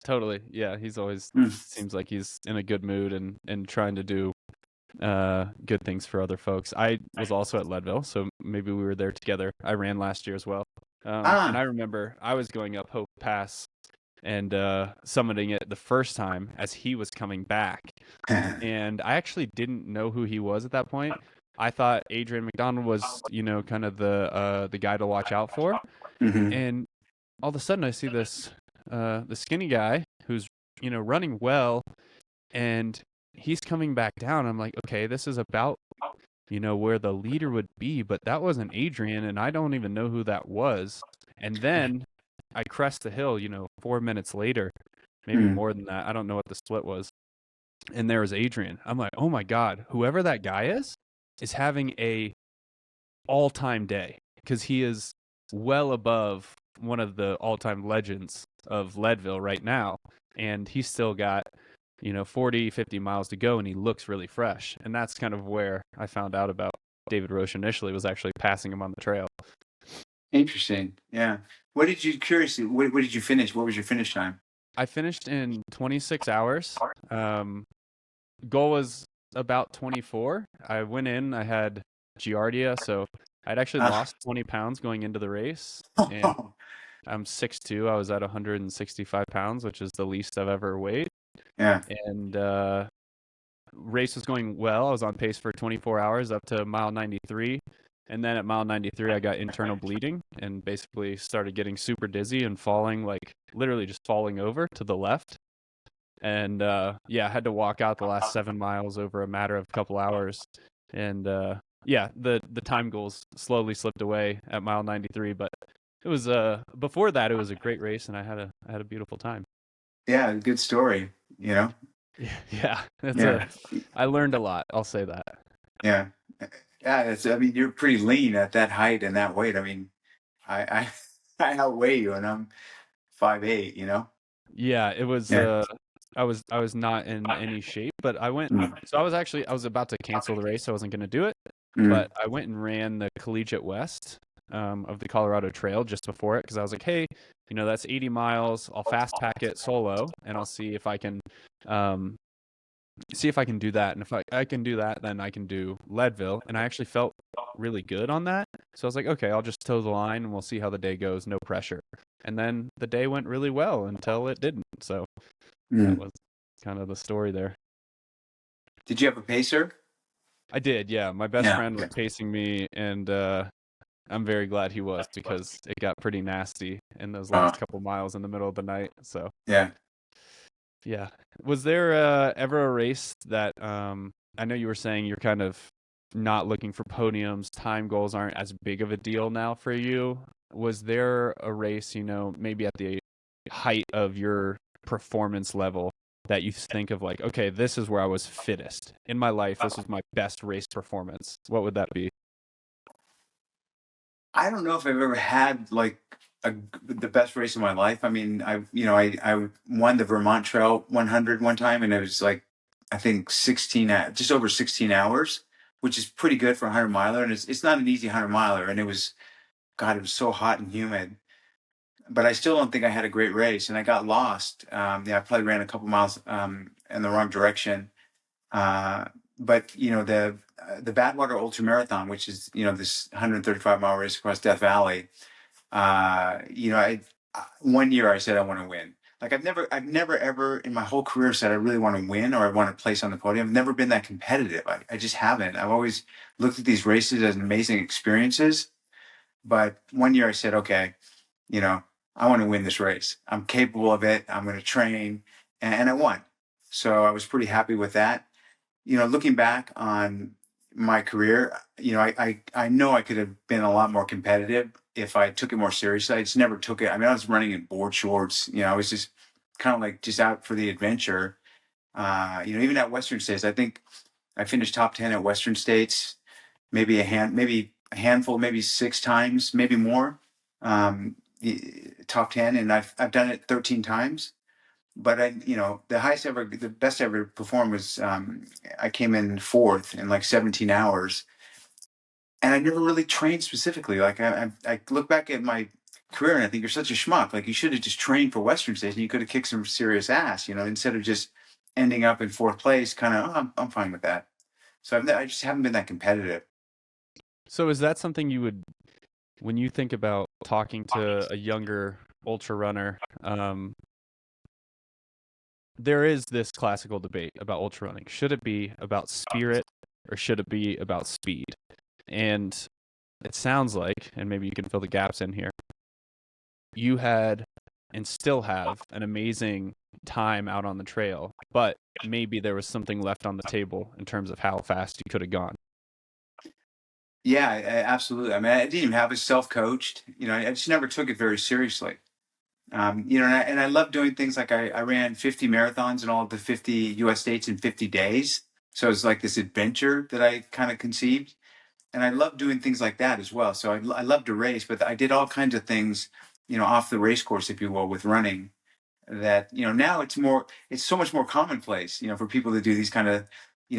Totally. Yeah, he's always
Mm.
seems like he's in a good mood and trying to do good things for other folks. I was also at Leadville, so maybe we were there together. I ran last year as well. And I remember I was going up Hope Pass and summiting it the first time as he was coming back. And I actually didn't know who he was at that point. I thought Adrian McDonald was, kind of the guy to watch out for.
Hmm.
And all of a sudden I see this the skinny guy who's, running well, and he's coming back down. I'm like, okay, this is about, where the leader would be, but that wasn't Adrian, and I don't even know who that was. And then I crest the hill, 4 minutes later, maybe more than that. I don't know what the split was. And there was Adrian. I'm like, oh my God, whoever that guy is having a all-time day, because he is well above one of the all-time legends of Leadville right now. And he's still got, 40, 50 miles to go, and he looks really fresh. And that's kind of where I found out about David Roche initially, was actually passing him on the trail.
Interesting. Yeah. What did you what did you finish? What was your finish time?
I finished in 26 hours. Goal was about 24. I went in, I had Giardia, so I'd actually lost 20 pounds going into the race. And I'm 6'2". I was at 165 pounds, which is the least I've ever weighed.
Yeah.
And race was going well. I was on pace for 24 hours up to mile 93. And then at mile 93, I got internal bleeding and basically started getting super dizzy and falling, like literally just falling over to the left. And I had to walk out the last 7 miles over a matter of a couple hours. And the time goals slowly slipped away at mile 93. But it was before that, it was a great race, and I had a beautiful time.
Yeah, good story.
Yeah, I learned a lot. I'll say that.
Yeah. Yeah, I mean, you're pretty lean at that height and that weight. I mean, I I outweigh you, and I'm 5'8",
Yeah, it was.
Yeah.
I was not in any shape, but I went. So I was about to cancel the race. I wasn't going to do it, but I went and ran the Collegiate West of the Colorado Trail just before it, because I was like, hey, that's 80 miles. I'll fast pack it solo, and I'll see if I can do that. And if I can do that, then I can do Leadville. And I actually felt really good on that. So I was like, okay, I'll just toe the line and we'll see how the day goes. No pressure. And then the day went really well until it didn't. So that was kind of the story there.
Did you have a pacer?
I did, yeah. My best friend was pacing me, and I'm very glad he was, because it got pretty nasty in those last couple miles in the middle of the night. So
Yeah.
yeah. Was there ever a race that I know you were saying you're kind of not looking for podiums, time goals aren't as big of a deal now for you. Was there a race, maybe at the height of your performance level, that you think of like, okay, this is where I was fittest in my life, this was my best race performance? What would that be?
I don't know if I've ever had like the best race of my life. I mean, I won the Vermont Trail 100 one time, and it was like, I think just over 16 hours, which is pretty good for a 100 miler. And it's not an easy 100 miler. And it was so hot and humid, but I still don't think I had a great race, and I got lost. I probably ran a couple miles in the wrong direction. But the Badwater Ultramarathon, which is this 135-mile race across Death Valley. One year I said I want to win. Like I've never ever in my whole career said I really want to win or I want to place on the podium. I've never been that competitive. I just haven't. I've always looked at these races as amazing experiences. But one year I said, okay, I want to win this race. I'm capable of it. I'm going to train, and I won. So I was pretty happy with that. Looking back on my career, I know I could have been a lot more competitive if I took it more seriously. I just never took it. I mean, I was running in board shorts. I was just kind of like just out for the adventure. Even at Western States, I think I finished top 10 at Western States, maybe a handful, maybe 6 times, maybe more, top 10, and I've done it 13 times. But the best I ever performed was I came in 4th in like 17 hours, and I never really trained specifically. Like I look back at my career and I think you're such a schmuck. Like you should have just trained for Western States and you could have kicked some serious ass, instead of just ending up in 4th place. Kind of, I'm fine with that. So I just haven't been that competitive.
So is that something you would, when you think about talking to a younger ultra runner, there is this classical debate about ultra running. Should it be about spirit or should it be about speed? And it sounds like, and maybe you can fill the gaps in here, you had and still have an amazing time out on the trail, but maybe there was something left on the table in terms of how fast you could have gone.
Yeah, absolutely. I mean, I didn't even have a self-coached. I just never took it very seriously. And I love doing things like I ran 50 marathons in all of the 50 U.S. states in 50 days. So it's like this adventure that I kind of conceived. And I love doing things like that as well. So I love to race, but I did all kinds of things, off the race course, if you will, with running that, now it's so much more commonplace, for people to do these kind of,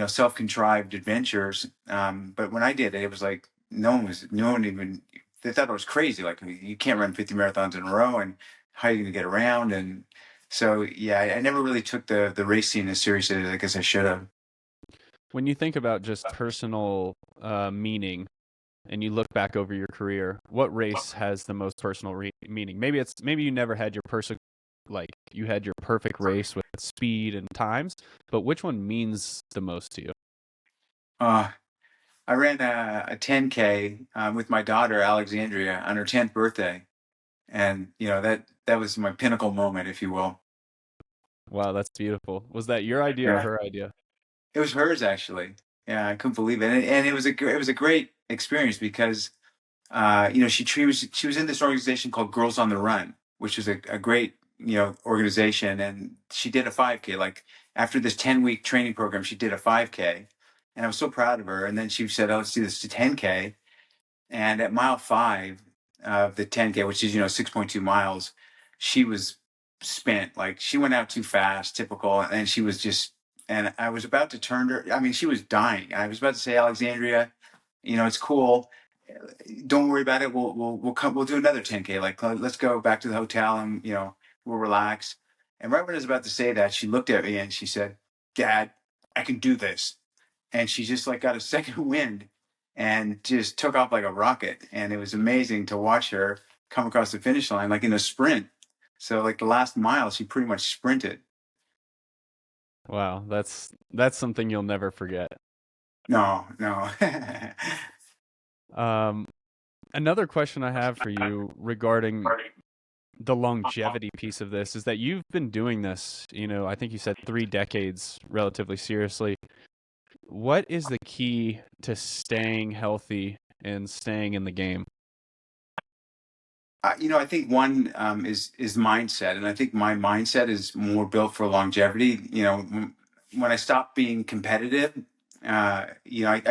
self-contrived adventures. But when I did it, it was like, no one even, they thought it was crazy. Like, you can't run 50 marathons in a row, and how are you going to get around? And so, yeah, I never really took the racing as seriously as I guess I should have.
When you think about just personal meaning and you look back over your career, what race has the most personal meaning? Maybe you never had your you had your perfect race with speed and times, but which one means the most to you?
Uh, I ran a 10K with my daughter Alexandria on her 10th birthday, and that was my pinnacle moment, if you will.
Wow, that's beautiful. Was that your idea or
Yeah,
her idea?
it was hers actually. Yeah, I couldn't believe it, and it was a great experience because she was in this organization called Girls on the Run, which is a great organization, and she did a 5K. Like, after this 10-week training program, she did a 5K, and I was so proud of her. And then she said, "Oh, let's do this to 10K." And at mile 5 of the 10K, which is 6.2 miles, she was spent. Like, she went out too fast, typical, and she was just. And I was about to turn her. I mean, she was dying. I was about to say, "Alexandria, it's cool. Don't worry about it. We'll come. We'll do another 10K. Like, let's go back to the hotel, and we'll relax." And right when I was about to say that, she looked at me and she said, "Dad, I can do this." And she just like got a second wind and just took off like a rocket. And it was amazing to watch her come across the finish line like in a sprint. So like the last mile, she pretty much sprinted.
Wow, that's something you'll never forget.
No, no.
Um, Another question I have for you regarding the longevity piece of this is that you've been doing this, I think you said 3 decades relatively seriously. What is the key to staying healthy and staying in the game?
I think one is mindset, and I think my mindset is more built for longevity. When I stopped being competitive, I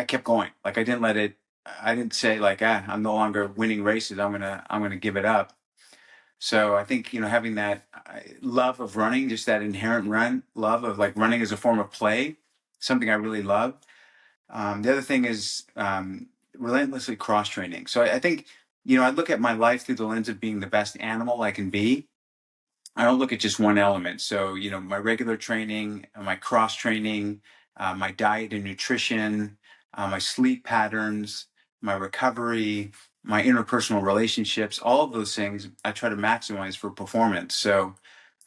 kept going. Like, I didn't let it. I didn't say like, I'm no longer winning races. I'm gonna give it up. So I think having that love of running, just that inherent love of like running as a form of play, something I really love. The other thing is relentlessly cross training. So I think, I look at my life through the lens of being the best animal I can be. I don't look at just one element. So, my regular training, my cross training, my diet and nutrition, my sleep patterns, my recovery, my interpersonal relationships, all of those things I try to maximize for performance. So,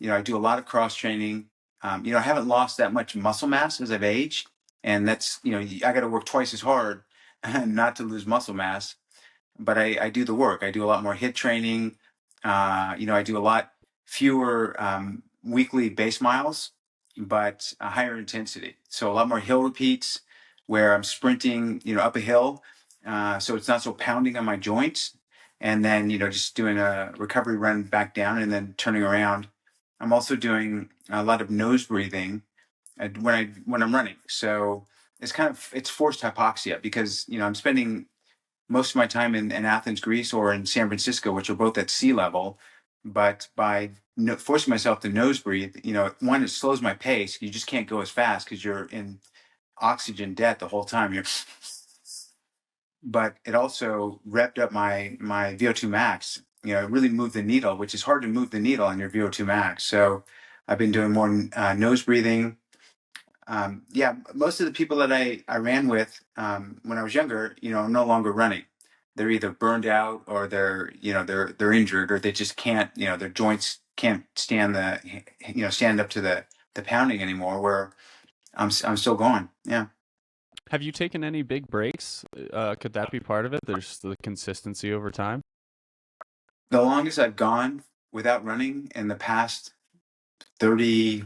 I do a lot of cross training. I haven't lost that much muscle mass as I've aged. And that's, I got to work twice as hard not to lose muscle mass, but I do the work. I do a lot more hit training. I do a lot fewer weekly base miles, but a higher intensity. So a lot more hill repeats where I'm sprinting, up a hill. So it's not so pounding on my joints. And then, just doing a recovery run back down and then turning around. I'm also doing a lot of nose breathing when I'm running. So it's forced hypoxia because, I'm spending most of my time in Athens, Greece, or in San Francisco, which are both at sea level. But by forcing myself to nose breathe, one, it slows my pace. You just can't go as fast because you're in oxygen debt the whole time. But it also revved up my VO2 max. It really moved the needle, which is hard to move the needle on your VO2 max. So I've been doing more nose breathing. Yeah, most of the people that I ran with when I was younger, are no longer running. They're either burned out or they're injured or they just can't, their joints can't stand stand up to the pounding anymore. Where I'm still going. Yeah.
Have you taken any big breaks? Could that be part of it? There's the consistency over time.
The longest I've gone without running in the past 33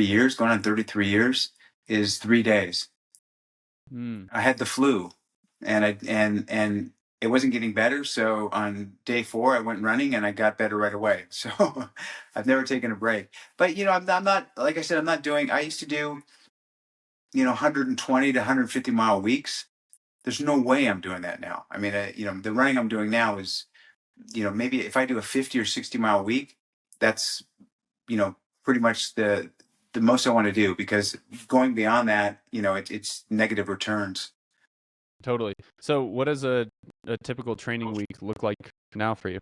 years, going on 33 years, is 3 days. I had the flu, and and it wasn't getting better. So on day 4, I went running, and I got better right away. So I've never taken a break. But I'm not, like I said, I'm not doing. I used to do 120 to 150 mile weeks. There's no way I'm doing that now. I mean, the running I'm doing now is, maybe if I do a 50 or 60 mile week, that's pretty much the most I want to do, because going beyond that, it's negative returns.
Totally. So what does a typical training week look like now for you?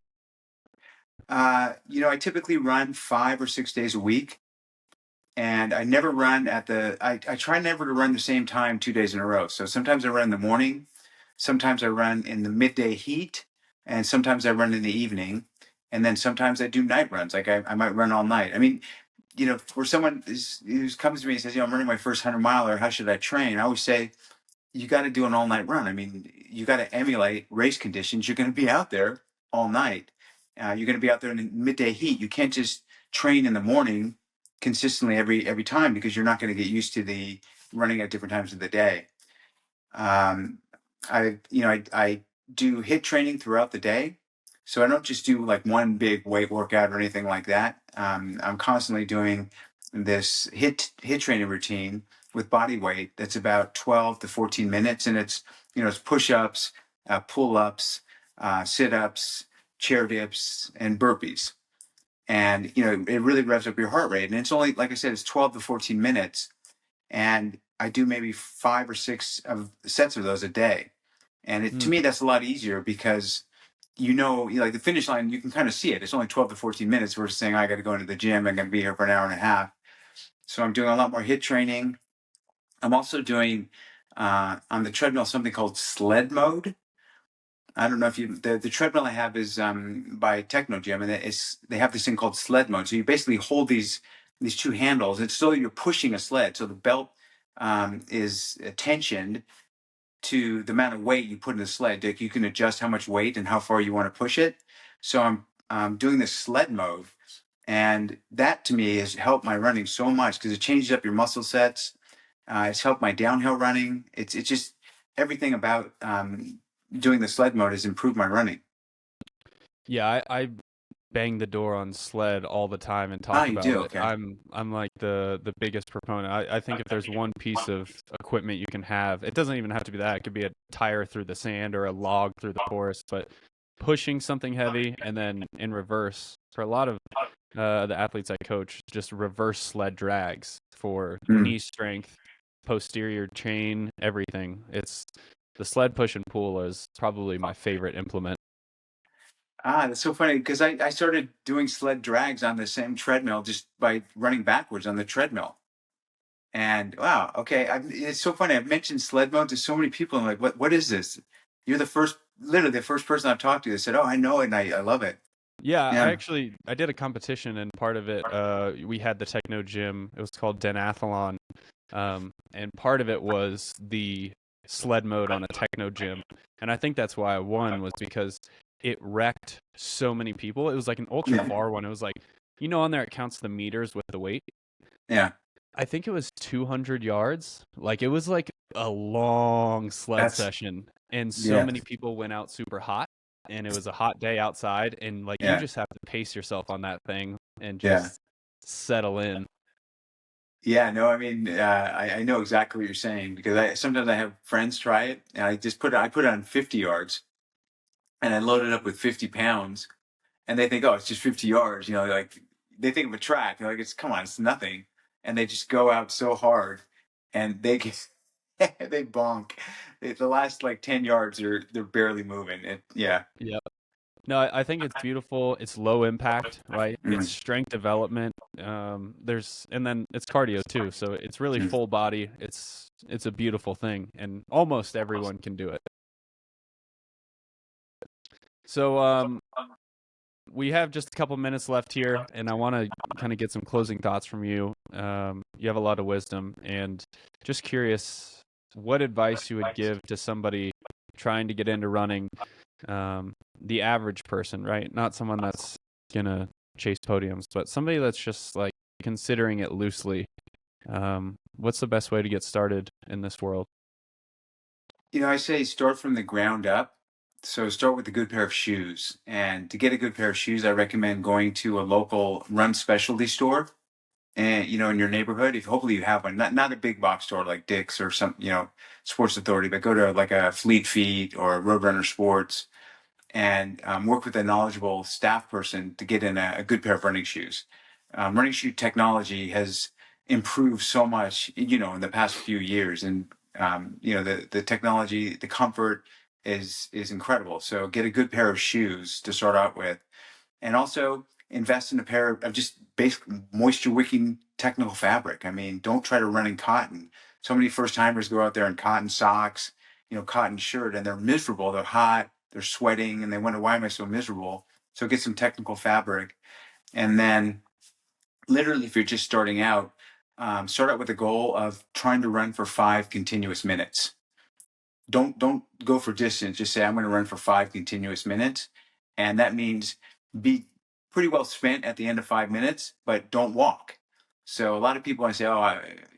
I typically run 5 or 6 days a week, and I never run I try never to run the same time 2 days in a row. So sometimes I run in the morning, sometimes I run in the midday heat, and sometimes I run in the evening, and then sometimes I do night runs. Like I might run all night. I mean, for someone who comes to me and says, I'm running my first 100 miler, how should I train? I always say, you got to do an all night run. I mean, you got to emulate race conditions. You're going to be out there all night. You're going to be out there in the midday heat. You can't just train in the morning consistently every time, because you're not going to get used to the running at different times of the day. I do HIIT training throughout the day. So I don't just do like one big weight workout or anything like that. I'm constantly doing this HIIT training routine with body weight that's about 12 to 14 minutes. And it's push-ups, pull-ups, sit-ups, chair dips, and burpees. And, it really revs up your heart rate. And it's only, like I said, it's 12 to 14 minutes. And I do maybe 5 or 6 sets of those a day. And to me, that's a lot easier, because like the finish line, you can kind of see it. It's only 12 to 14 minutes versus saying, I got to go into the gym. I'm going to be here for an hour and a half. So I'm doing a lot more HIIT training. I'm also doing on the treadmill something called sled mode. I don't know if the treadmill I have is by Techno Gym, and they have this thing called sled mode. So you basically hold these 2 handles. It's still, you're pushing a sled. So the belt is tensioned to the amount of weight you put in the sled. Like, you can adjust how much weight and how far you want to push it. So I'm doing this sled mode, and that to me has helped my running so much, because it changes up your muscle sets. It's helped my downhill running. It's just everything about doing the sled mode has improved my running.
Yeah, I bang the door on sled all the time and talk about it.
Okay.
I'm like the biggest proponent. I think if there's one piece of equipment you can have, it doesn't even have to be that. It could be a tire through the sand or a log through the forest, but pushing something heavy and then in reverse, for a lot of the athletes I coach, just reverse sled drags for knee strength, posterior chain, everything. It's the sled push and pull is probably my favorite implement.
That's so funny, because I started doing sled drags on the same treadmill just by running backwards on the treadmill. And wow, okay, it's so funny. I've mentioned sled mode to so many people. I'm like, what is this? You're literally the first person I've talked to that said, oh, I know it and I love it.
Yeah,
Yeah.
I did a competition, and part of it, we had the Techno Gym. It was called Denathlon, and part of it was the sled mode on a Techno Gym. And I think that's why I won, was because it wrecked so many people. It was like an ultra far one. It was like, on there it counts the meters with the weight.
Yeah.
I think it was 200 yards. Like, it was like a long sled session, and so many people went out super hot. And it was a hot day outside, and like you just have to pace yourself on that thing and just settle in.
Yeah, no, I mean, I know exactly what you're saying, because sometimes I have friends try it, and I put it on 50 yards, and I load it up with 50 pounds, and they think, oh, it's just 50 yards, like they think of a track, they're like, come on, it's nothing, and they just go out so hard, and they they bonk. The last like 10 yards, they're barely moving.
Yeah. No, I think it's beautiful. It's low impact, right? It's strength development. And then it's cardio too. So it's really full body. It's a beautiful thing, and almost everyone can do it. So we have just a couple minutes left here, and I want to kind of get some closing thoughts from you. You have a lot of wisdom, and just curious what advice you would give to somebody trying to get into running, the average person, right? Not someone that's gonna chase podiums, but somebody that's just like considering it loosely. What's the best way to get started in this world?
I say start from the ground up. So start with a good pair of shoes. And to get a good pair of shoes, I recommend going to a local run specialty store and in your neighborhood. If hopefully you have one, not a big box store like Dick's or some, Sports Authority, but go to like a Fleet Feet or Roadrunner Sports and work with a knowledgeable staff person to get in a good pair of running shoes. Running shoe technology has improved so much, in the past few years, and the technology, the comfort is incredible. So get a good pair of shoes to start out with, and also invest in a pair of just basic moisture wicking technical fabric. I mean, don't try to run in cotton. So many first timers go out there in cotton socks, cotton shirt, and they're miserable. They're hot, they're sweating, and they wonder, why am I so miserable? So get some technical fabric. And then literally, if you're just starting out, start out with a goal of trying to run for 5 continuous minutes. Don't go for distance. Just say, I'm going to run for 5 continuous minutes. And that means be pretty well spent at the end of 5 minutes, but don't walk. So a lot of people, I say,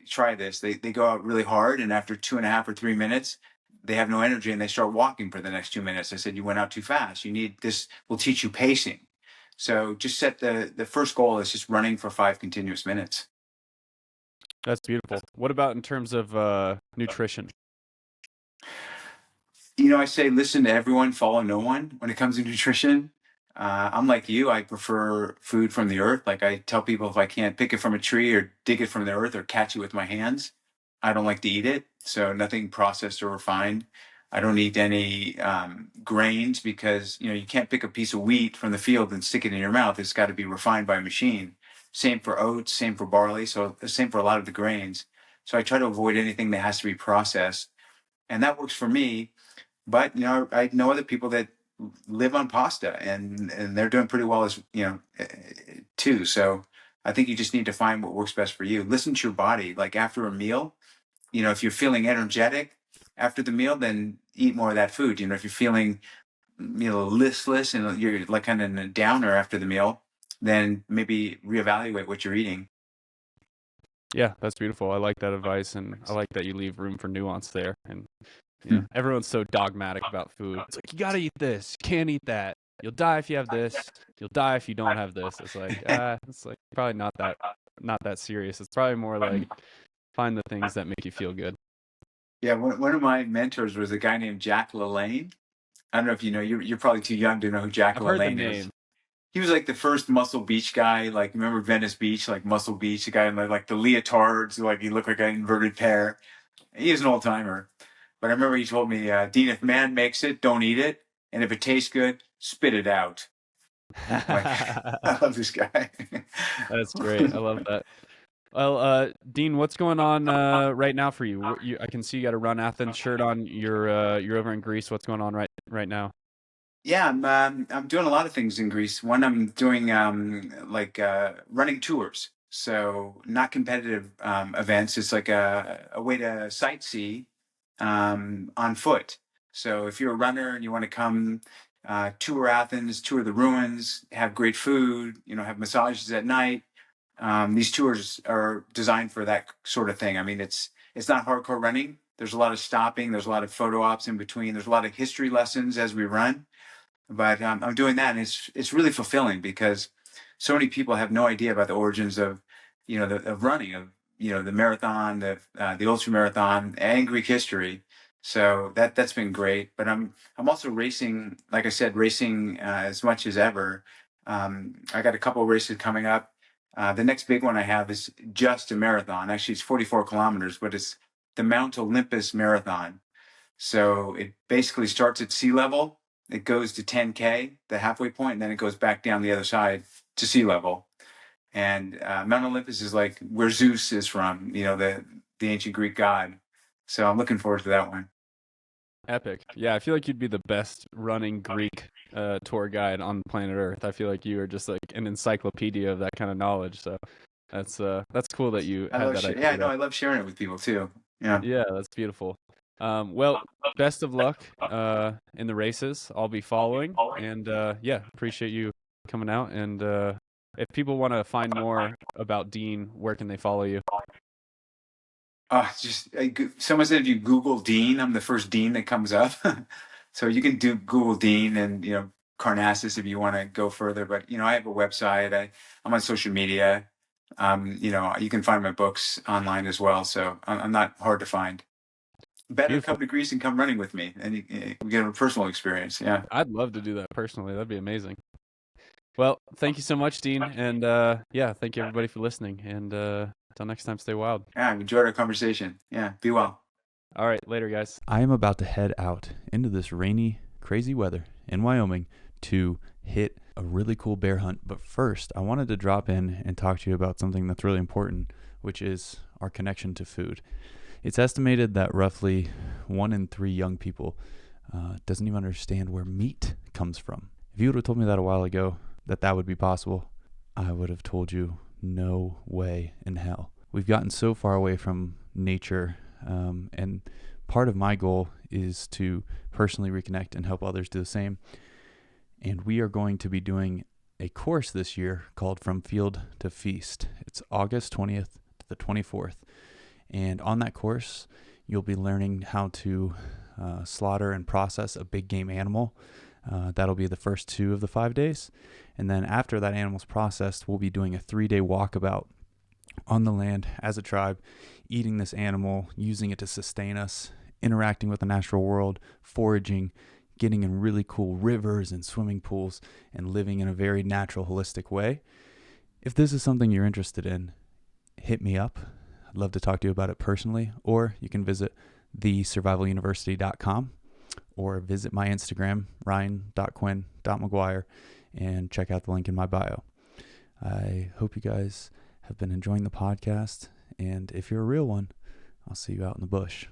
try this. They go out really hard, and after 2.5 or 3 minutes, they have no energy and they start walking for the next 2 minutes. I said, you went out too fast. You need this, will teach you pacing. So just set the first goal is just running for 5 continuous minutes.
That's beautiful. What about in terms of nutrition?
I say listen to everyone, follow no one when it comes to nutrition. I'm like you. I prefer food from the earth. Like I tell people, if I can't pick it from a tree or dig it from the earth or catch it with my hands, I don't like to eat it. So nothing processed or refined. I don't eat any grains because you can't pick a piece of wheat from the field and stick it in your mouth. It's got to be refined by a machine. Same for oats, same for barley. So same for a lot of the grains. So I try to avoid anything that has to be processed, and that works for me. But I know other people that live on pasta, and they're doing pretty well as too. So I think you just need to find what works best for you. Listen to your body. Like after a meal, if you're feeling energetic after the meal, then eat more of that food. If you're feeling listless and you're like kind of in a downer after the meal, then maybe reevaluate what you're eating.
Yeah, that's beautiful. I like that advice, and I like that you leave room for nuance there. And everyone's so dogmatic about food. It's like, you gotta eat this, you can't eat that. You'll die if you have this. You'll die if you don't have this. It's like probably not that serious. It's probably more like find the things that make you feel good.
Yeah, one of my mentors was a guy named Jack LaLanne. I don't know if you know. You're probably too young to know who Jack
I've heard the
LaLanne is.
name.
He was like the first Muscle Beach guy. Like, remember Venice Beach, like Muscle Beach, the guy in like the leotards, like he looked like an inverted pear. He was an old timer. But I remember he told me, Dean, if man makes it, don't eat it. And if it tastes good, spit it out. Like, I love this guy.
That's great. I love that. Well, Dean, what's going on right now for you? I can see you got a Run Athens shirt on. You're over in Greece. What's going on right now?
Yeah, I'm doing a lot of things in Greece. One, I'm doing running tours. So not competitive events. It's like a way to sightsee on foot. So if you're a runner and you want to come tour Athens, tour the ruins, have great food, have massages at night, these tours are designed for that sort of thing. I mean, it's not hardcore running. There's a lot of stopping. There's a lot of photo ops in between. There's a lot of history lessons as we run. But I'm doing that, and it's really fulfilling because so many people have no idea about the origins of of running, of the marathon, the ultra marathon, and Greek history. So that's been great. But I'm also racing, like I said, racing as much as ever. I got a couple of races coming up. The next big one I have is just a marathon. Actually, it's 44 kilometers, but it's the Mount Olympus Marathon. So it basically starts at sea level. It goes to 10K, the halfway point, and then it goes back down the other side to sea level. And Mount Olympus is like where Zeus is from, the ancient Greek god. So I'm looking forward to that one.
Epic. Yeah, I feel like you'd be the best running Greek tour guide on planet Earth. I feel like you are just like an encyclopedia of that kind of knowledge. So That's cool that you
I
had
love
that idea.
yeah, no, I love sharing it with people too. Yeah.
Yeah, that's beautiful. Well, best of luck in the races. I'll be following, and yeah, appreciate you coming out. And if people want to find more about Dean, where can they follow you?
Someone said if you Google Dean, I'm the first Dean that comes up. So you can do Google Dean and Karnazes if you want to go further. But I have a website. I'm on social media. You can find my books online as well. So I'm not hard to find. Better
Beautiful.
come to Greece and come running with me, and you get a personal experience. Yeah.
I'd love to do that personally. That'd be amazing. Well, thank you so much, Dean, and yeah, thank you everybody for listening. And until next time, stay wild.
Yeah, I've enjoyed our conversation. Yeah, be well.
All right, later, guys.
I am about to head out into this rainy, crazy weather in Wyoming to hit a really cool bear hunt. But first, I wanted to drop in and talk to you about something that's really important, which is our connection to food. It's estimated that roughly 1 in 3 young people doesn't even understand where meat comes from. If you would have told me that a while ago, that would be possible, I would have told you no way in hell. We've gotten so far away from nature, and part of my goal is to personally reconnect and help others do the same. And we are going to be doing a course this year called From Field to Feast. It's August 20th to the 24th. And on that course, you'll be learning how to slaughter and process a big game animal. That'll be the first 2 of the 5 days. And then after that animal's processed, we'll be doing a 3-day walkabout on the land as a tribe, eating this animal, using it to sustain us, interacting with the natural world, foraging, getting in really cool rivers and swimming pools, and living in a very natural, holistic way. If this is something you're interested in, hit me up. I'd love to talk to you about it personally, or you can visit thesurvivaluniversity.com or visit my Instagram, ryan.quinn.mcguire, and check out the link in my bio. I hope you guys have been enjoying the podcast, and if you're a real one, I'll see you out in the bush.